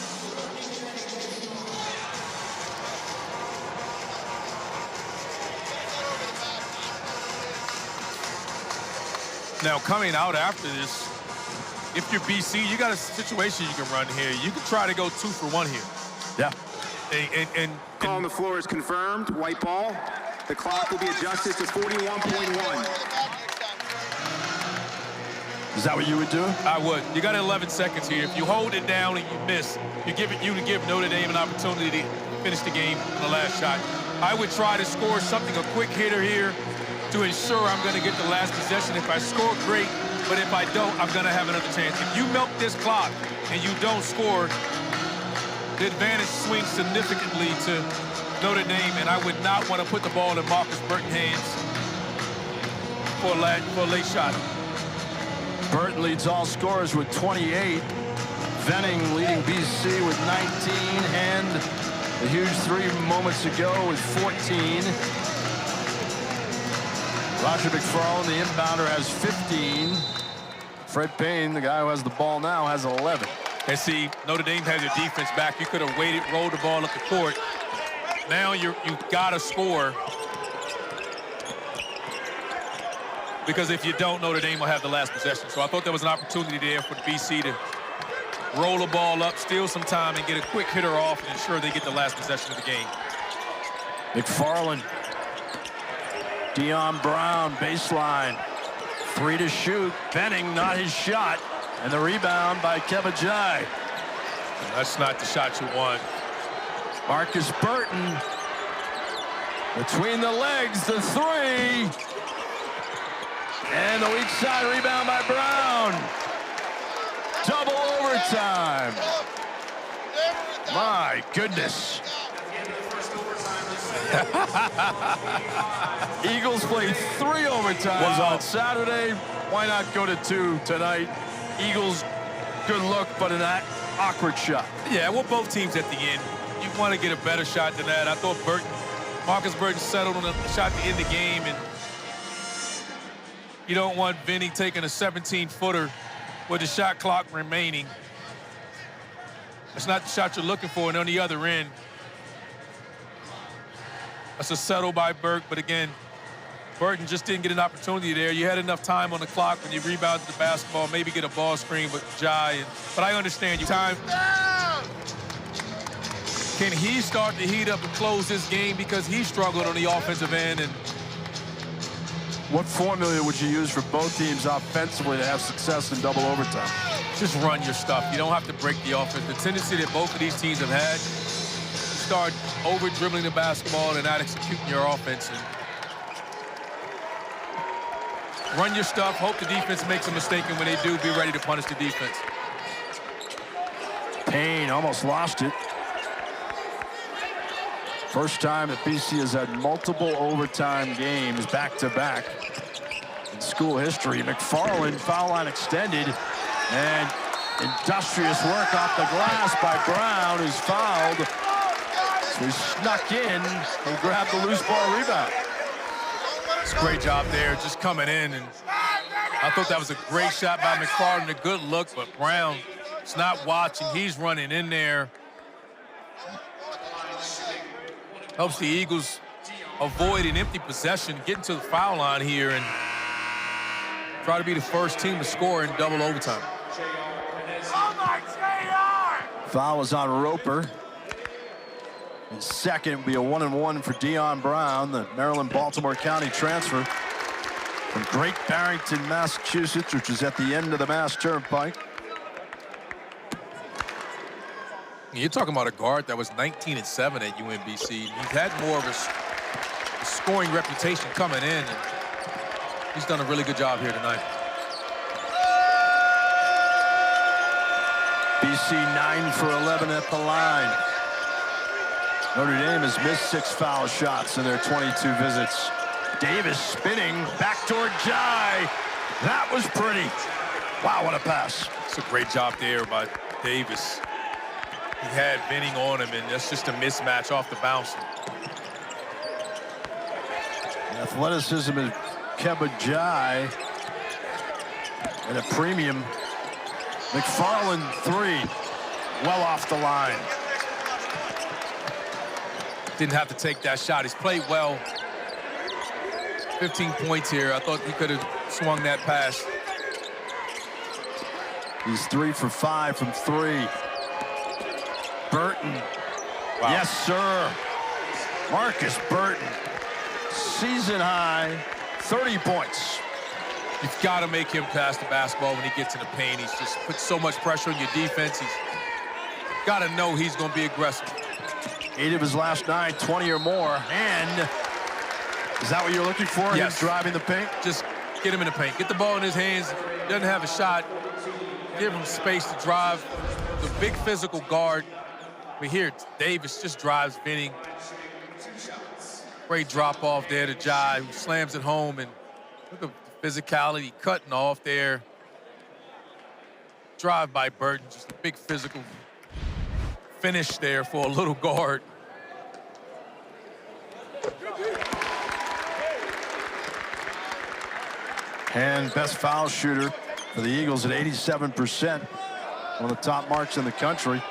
Now, coming out after this, if you're BC, you got a situation you can run here. You can try to go 2 for 1 here. Yeah. And call on the floor is confirmed. White ball. The clock will be adjusted to 41.1. Is that what you would do? I would. You got 11 seconds here. If you hold it down and you miss, you give Notre Dame an opportunity to finish the game on the last shot. I would try to score something, a quick hitter here, to ensure I'm going to get the last possession. If I score, great, but if I don't, I'm going to have another chance. If you milk this clock and you don't score, the advantage swings significantly to Notre Dame, and I would not want to put the ball in Markus Burton's hands for a late shot. Burton leads all scorers with 28. Venning leading BC with 19, and the huge three moments ago with 14. Roger McFarlane, the inbounder, has 15. Fred Payne, the guy who has the ball now, has 11. And see, Notre Dame has your defense back. You could have waited, rolled the ball up the court. Now you've got to score. Because if you don't, Notre Dame will have the last possession. So I thought there was an opportunity there for BC to roll the ball up, steal some time, and get a quick hitter off and ensure they get the last possession of the game. McFarland. Dion Brown, baseline. 3 to shoot. Venning, not his shot. And the rebound by Kebajai. That's not the shot you want. Markus Burton. Between the legs, the three. And the weak side rebound by Brown. Double overtime. My goodness. Eagles played 3 overtimes on Saturday. Why not go to 2 tonight? Eagles, good look, but an awkward shot. Yeah, well, both teams at the end. You want to get a better shot than that. I thought Markus Burton settled on a shot to end the game, and you don't want Venning taking a 17-footer with the shot clock remaining. That's not the shot you're looking for, and on the other end, that's a settle by Burke, but again, Burton just didn't get an opportunity there. You had enough time on the clock when you rebounded the basketball, maybe get a ball screen, but but I understand you. Time. Can he start to heat up and close this game because he struggled on the offensive end? And what formula would you use for both teams offensively to have success in double overtime? Just run your stuff. You don't have to break the offense. The tendency that both of these teams have had, start over-dribbling the basketball and not executing your offense. And run your stuff, hope the defense makes a mistake, and when they do, be ready to punish the defense. Payne almost lost it. First time that BC has had multiple overtime games back-to-back in school history. McFarland, foul line extended, and industrious work off the glass by Brown, who's fouled. So he snuck in and grabbed the loose ball rebound. It's a great job there, just coming in, and I thought that was a great shot by McFarland, a good look, but Brown is not watching. He's running in there. Helps the Eagles avoid an empty possession, get into the foul line here, and try to be the first team to score in double overtime. Foul was on Roper. And second will be a 1-and-1 for Dion Brown, the Maryland-Baltimore County transfer from Great Barrington, Massachusetts, which is at the end of the Mass Turnpike. You're talking about a guard that was 19-7 at UMBC. He's had more of a scoring reputation coming in, and he's done a really good job here tonight. BC 9 for 11 at the line. Notre Dame has missed 6 foul shots in their 22 visits. Davis spinning, backdoor Jai. That was pretty. Wow, what a pass. It's a great job there by Davis. He had Venning on him, and that's just a mismatch off the bounce. The athleticism of Kebajai at a premium. McFarland 3, well off the line. Didn't have to take that shot. He's played well. 15 points here. I thought he could have swung that pass. He's 3 for 5 from 3. Burton. Wow. Yes, sir. Markus Burton. Season high, 30 points. You've got to make him pass the basketball when he gets in the paint. He's just put so much pressure on your defense. He's got to know he's going to be aggressive. 8 of his last 9, 20 or more. And is that what you're looking for? Yes. Him driving the paint? Just get him in the paint. Get the ball in his hands. Doesn't have a shot. Give him space to drive. The big physical guard. But here, Davis just drives Venning. Great drop off there to Jai, who slams it home. And look at the physicality cutting off there. Drive by Burton, just a big physical finish there for a little guard. And best foul shooter for the Eagles at 87%. One of the top marks in the country.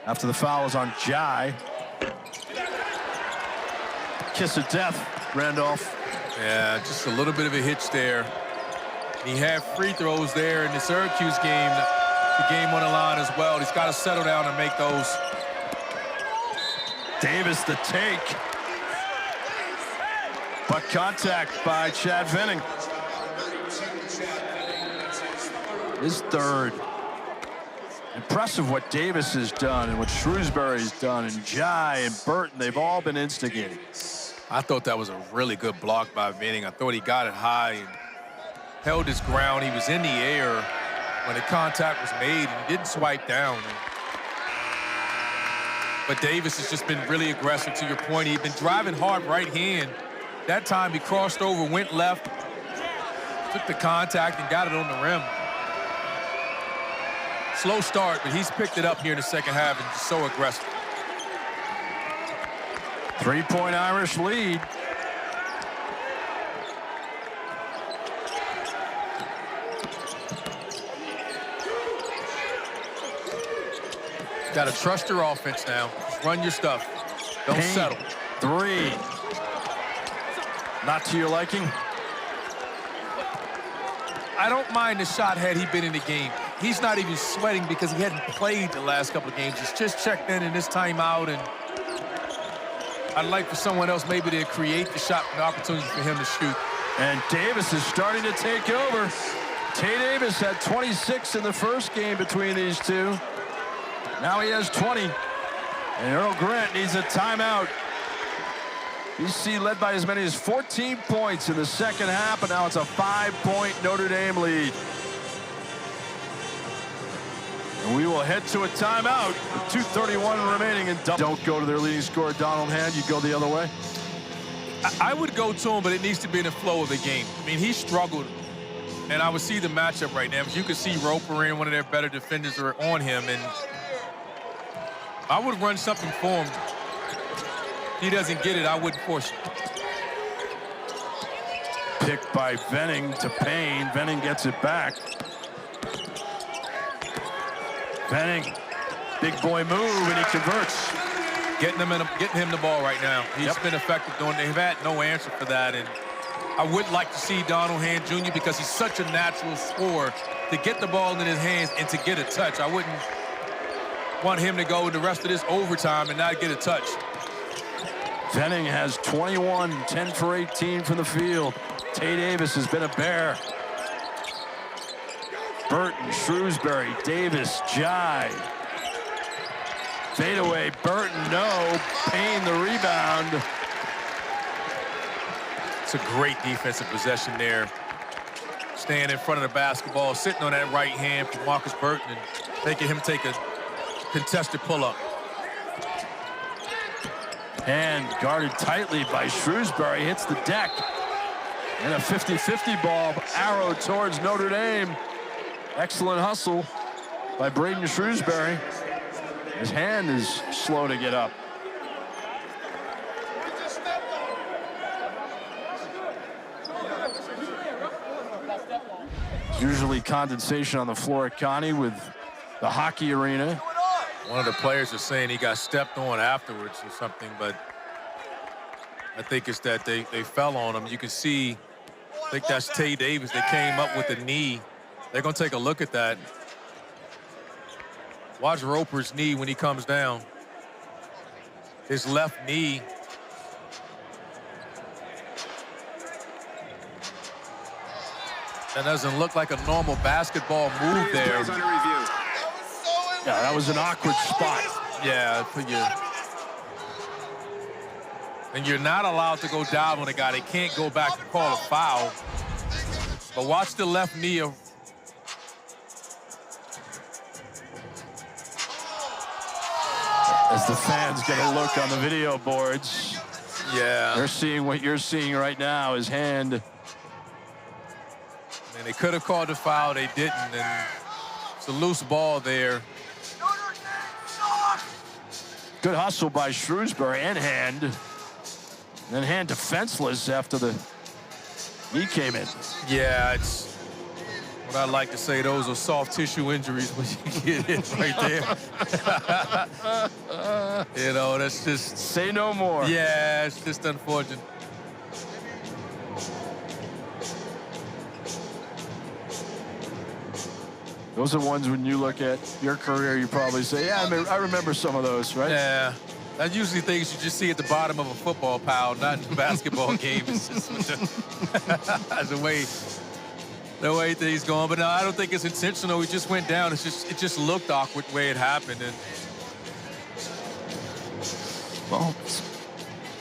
After the foul was on Jai. Kiss of death, Randolph. Yeah, just a little bit of a hitch there. He had free throws there in the Syracuse game. The game on the line as well. He's got to settle down and make those. Davis the take. But contact by Chad Venning. His third. Impressive what Davis has done and what Shrewsberry's done, and Jai and Burton, they've all been instigating. I thought that was a really good block by Venning. I thought he got it high and held his ground. He was in the air when the contact was made, and he didn't swipe down. But Davis has just been really aggressive, to your point. He'd been driving hard right hand. That time he crossed over, went left, took the contact and got it on the rim. Slow start, but he's picked it up here in the second half and just so aggressive. 3-point Irish lead. Got to trust your offense now. Just run your stuff. Don't Payne, settle. 3. Not to your liking? I don't mind the shot had he been in the game. He's not even sweating because he hadn't played the last couple of games. He's just checked in this timeout, and I'd like for someone else maybe to create the shot and the opportunity for him to shoot. And Davis is starting to take over. Tae Davis had 26 in the first game between these two. Now he has 20. And Earl Grant needs a timeout. BC led by as many as 14 points in the second half, and now it's a 5-point Notre Dame lead. And we will head to a timeout with 2:31 remaining in double. Don't go to their leading scorer, Donald Hand. You go the other way? I would go to him, but it needs to be in the flow of the game. I mean, he struggled, and I would see the matchup right now. But you could see Roper and one of their better defenders are on him, and I would run something for him. If he doesn't get it, I wouldn't force it. Picked by Venning to Payne. Venning gets it back. Venning, big boy move, and he converts. Getting him the ball right now. He's been effective doing it. They've had no answer for that, and I would like to see Donald Hand Jr. because he's such a natural scorer to get the ball in his hands and to get a touch. I wouldn't want him to go the rest of this overtime and not get a touch. Venning has 21, 10 for 18 from the field. Tae Davis has been a bear. Burton, Shrewsberry, Davis, Jai. Fadeaway, Burton, no. Payne the rebound. It's a great defensive possession there. Staying in front of the basketball, sitting on that right hand for Markus Burton and making him take a contested pull-up. And guarded tightly by Shrewsberry, hits the deck. And a 50-50 ball arrow towards Notre Dame. Excellent hustle by Braeden Shrewsberry. His hand is slow to get up. Usually condensation on the floor at Connie with the hockey arena. One of the players is saying he got stepped on afterwards or something, but I think it's that they fell on him. You can see, I think that's Tae Davis. They came up with the knee. They're going to take a look at that. Watch Roper's knee when he comes down. His left knee. That doesn't look like a normal basketball move there. Plays under review. Yeah, that was an awkward spot. Yeah, for you. And you're not allowed to go down on a guy. They can't go back and call a foul. But watch the left knee of as the fans get a look on the video boards. Yeah. They're seeing what you're seeing right now, his hand. And they could have called the foul, they didn't, and it's a loose ball there. Good hustle by Shrewsberry and hand. And then hand defenseless after the knee came in. Yeah, it's what I like to say, those are soft tissue injuries when you get it right there. You know, that's just... Say no more. Yeah, it's just unfortunate. Those are ones when you look at your career, you probably say, yeah, I remember some of those, right? Yeah. That's usually things you just see at the bottom of a football pile, not in a basketball game. It's just the way things going. But no, I don't think it's intentional. We just went down. It just looked awkward the way it happened. And well,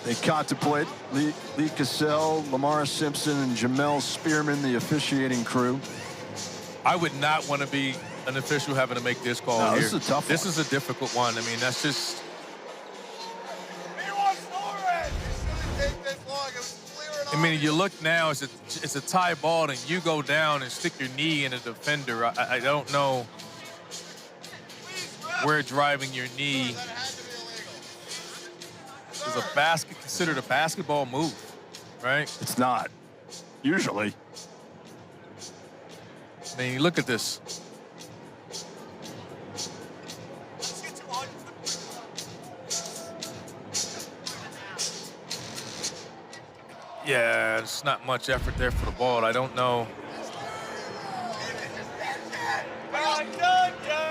they contemplate Lee Cassell, Lamar Simpson, and Jamel Spearman, the officiating crew. I would not want to be an official having to make this call here. This is a tough one. This is a difficult one. I mean, that's just... I mean, you look now, it's a tie ball, and you go down and stick your knee in a defender. I don't know where driving your knee is considered a basketball move, right? It's not, usually. I mean, you look at this. Yeah, it's not much effort there for the ball. I don't know.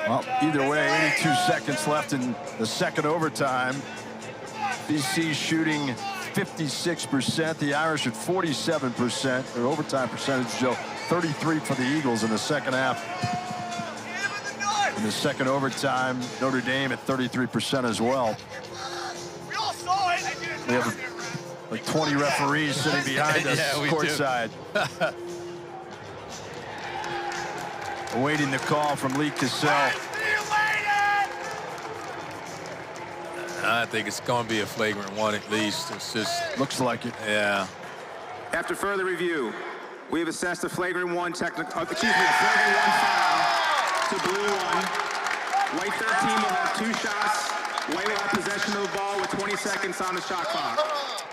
Well, either way, 82 seconds left in the second overtime. BC shooting 56%. The Irish at 47%. Their overtime percentage, Joe, 33 for the Eagles in the second half. In the second overtime, Notre Dame at 33% as well. We have like 20 referees sitting behind us courtside. Awaiting the call from Lee Cassell. I think it's going to be a flagrant one at least. It's just... Looks like it. Yeah. After further review, we have assessed a flagrant one flagrant one foul to blue one. White 13 will have 2 shots. White will have possession of the ball with 20 seconds on the shot clock.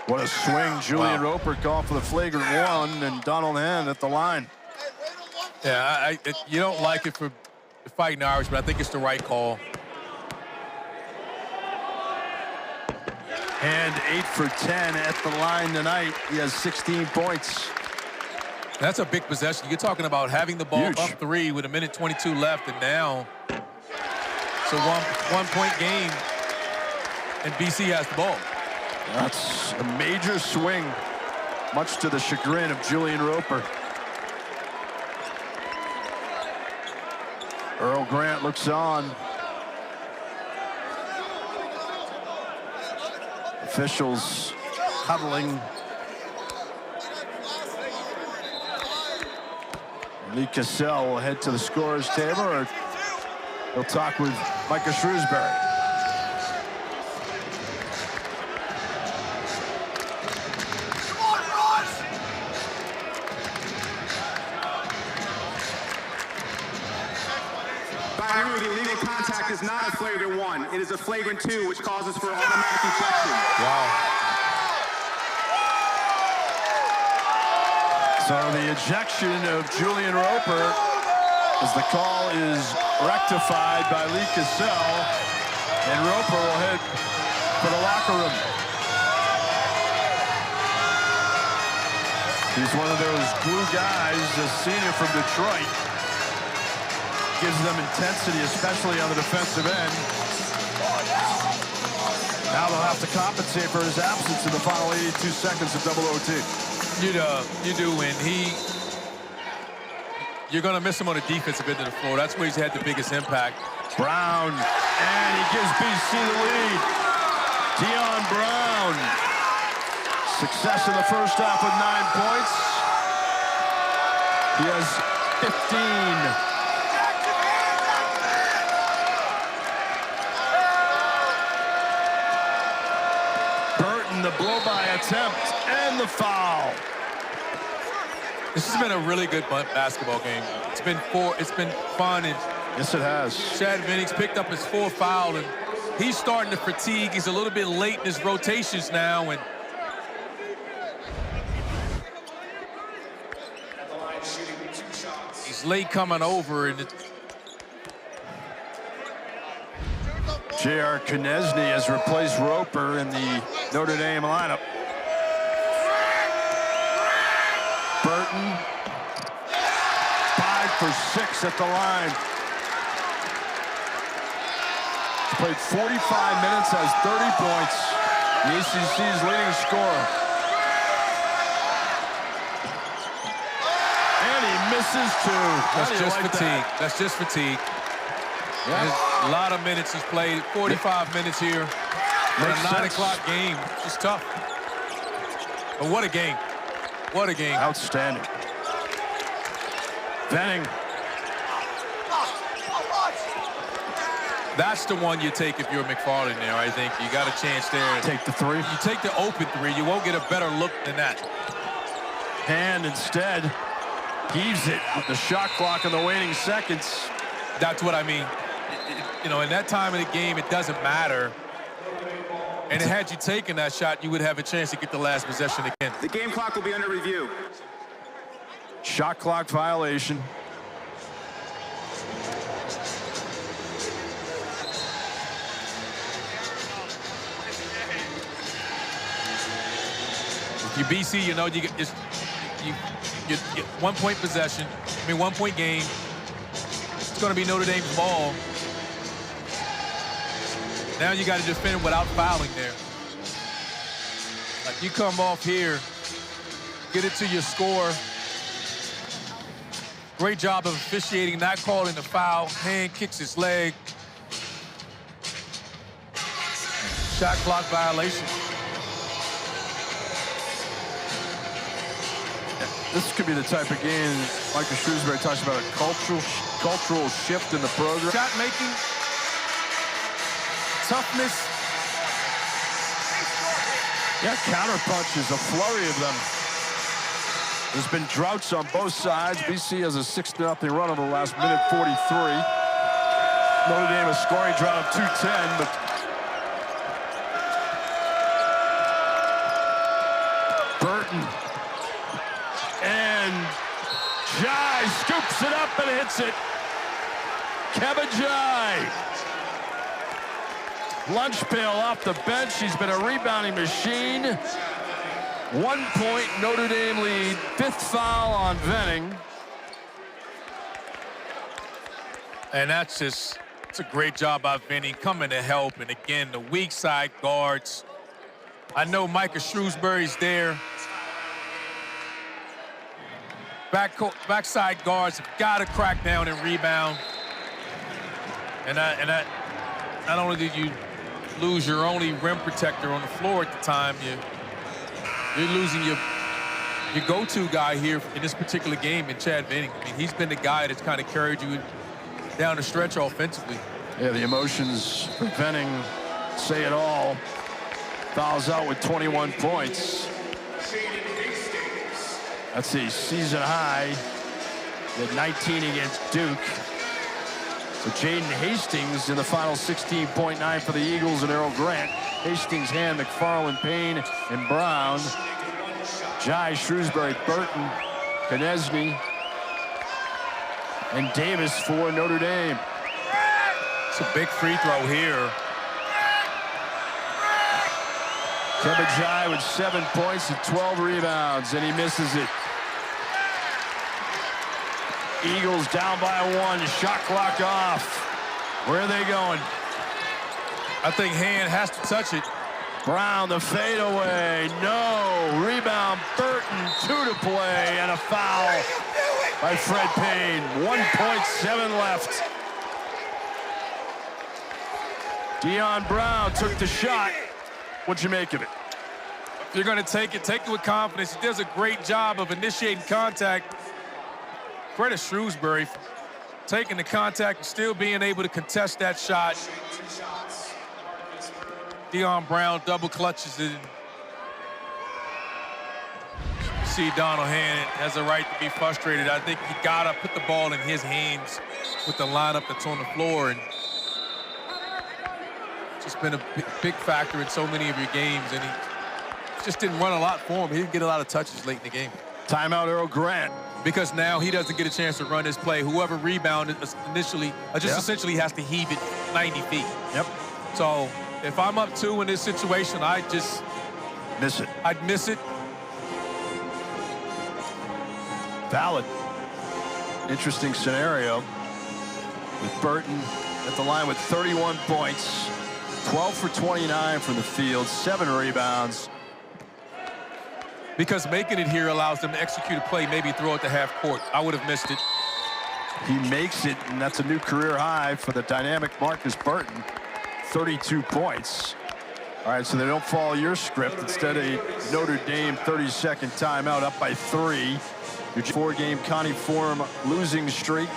What a swing. Julian Roper called for the flagrant one, and Donald Hand at the line. Yeah, you don't like it for fighting Irish, but I think it's the right call. Hand 8 for 10 at the line tonight. He has 16 points. That's a big possession. You're talking about having the ball up 3 with 1:22 left, and now it's a one-point game, and BC has the ball. That's a major swing, much to the chagrin of Julian Roper. Earl Grant looks on. Officials huddling. Lee Cassell will head to the scorer's table, or he'll talk with Markus Shrewsberry. Illegal contact is not a flagrant 1. It is a flagrant 2, which causes for automatic ejection. Wow. So the ejection of Julian Roper, as the call is rectified by Lee Cassell, and Roper will head for the locker room. He's one of those glue guys, a senior from Detroit. Gives them intensity, especially on the defensive end. Now they'll have to compensate for his absence in the final 82 seconds of double OT. You do, and you're going to miss him on the defensive end of the floor. That's where he's had the biggest impact. Brown, and he gives BC the lead. Dion Brown. Success in the first half with 9 points. He has 15. The blow-by attempt and the foul. This has been a really good basketball game. It's been fun, and yes, it has. Chad Venning's picked up his 4th foul, and he's starting to fatigue. He's a little bit late in his rotations now, and he's late coming over, and J.R. Konechny has replaced Roper in the Notre Dame lineup. Burton, 5 for 6 at the line. He's played 45 minutes, has 30 points. The ACC's leading scorer. And he misses 2. that's just fatigue. That's just fatigue. Yeah. A lot of minutes he's played, 45 minutes here. On a 9 o'clock game, it's just tough. But what a game. What a game. Outstanding. Venning. That's the one you take if you're McFarland there, I think. You got a chance there. Take the 3. You take the open 3, you won't get a better look than that. Hand instead heaves it with the shot clock in the waning seconds. That's what I mean. You know, in that time of the game, it doesn't matter. And had you taken that shot, you would have a chance to get the last possession again. The game clock will be under review. Shot clock violation. If you BC, you know, you get 1 point possession. 1 point game. It's going to be Notre Dame's ball. Now you got to defend without fouling there. Like, you come off here, get it to your score. Great job of officiating, not calling the foul. Hand kicks his leg. Shot clock violation. This could be the type of game Markus Shrewsberry talks about, a cultural shift in the program. Shot making, toughness. Yeah, counter punches, a flurry of them. There's been droughts on both sides. BC has a 6-0 run over the last minute 43. Notre Dame a scoring drought of 2:10, but Burton. And Jai scoops it up and hits it. Kevin Jai. Lunch pail off the bench. He's been a rebounding machine. 1 point Notre Dame lead. 5th foul on Venning. And that's just, it's a great job by Venning coming to help. And again, the weak side guards. I know Markus Shrewsberry's there. Backside guards have got to crack down and rebound. And not only did you lose your only rim protector on the floor at the time, you're losing your go-to guy here in this particular game in Chad Venning. I mean, he's been the guy that's kind of carried you down the stretch offensively. Yeah, the emotions for Venning say it all. Fouls out with 21 points. That's a season high. He had 19 against Duke. So Jaden Hastings in the final 16.9 for the Eagles and Errol Grant. Hastings, Hand, McFarland, Payne, and Brown. Jai, Shrewsberry, Burton, Konechny, and Davis for Notre Dame. It's a big free throw here. Kevin Jai with 7 points and 12 rebounds, and he misses it. Eagles down by 1, shot clock off. Where are they going? I think Hand has to touch it. Brown, the fadeaway, no. Rebound, Burton, 2 to play, and a foul by Fred Payne. 1.7 left. Dion Brown took the shot. What'd you make of it? If you're going to take it with confidence. He does a great job of initiating contact. Braeden Shrewsberry taking the contact and still being able to contest that shot. Dion Brown double clutches it. You see Donald Hannon has a right to be frustrated. I think you gotta put the ball in his hands with the lineup that's on the floor, and it's just been a big factor in so many of your games, and he just didn't run a lot for him. He didn't get a lot of touches late in the game. Timeout, Earl Grant. Because now he doesn't get a chance to run his play. Whoever rebounded initially, essentially has to heave it 90 feet. Yep. So if I'm up 2 in this situation, I'd just miss it. I'd miss it. Valid. Interesting scenario with Burton at the line with 31 points, 12 for 29 from the field, 7 rebounds. Because making it here allows them to execute a play, maybe throw it to half court. I would have missed it. He makes it, and that's a new career high for the dynamic Markus Burton. 32 points. All right, so they don't follow your script. Instead, a Notre Dame 30-second timeout, up by 3. Your 4-game Connie Forum losing streak.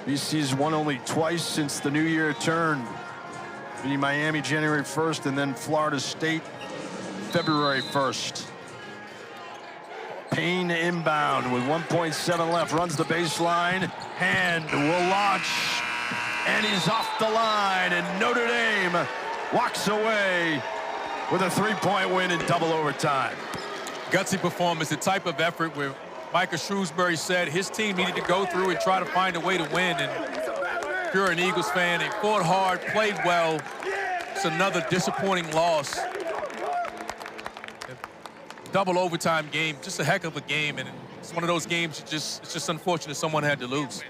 BC's won only twice since the new year turned. Beating Miami January 1st and then Florida State February 1st. Payne inbound with 1.7 left, runs the baseline. Hand will launch, and he's off the line, and Notre Dame walks away with a 3-point win in double overtime. Gutsy performance, the type of effort where Markus Shrewsberry said his team needed to go through and try to find a way to win. And if you're an Eagles fan, they fought hard, played well. It's another disappointing loss. Double overtime game, just a heck of a game, and it's one of those games it's just unfortunate someone had to lose.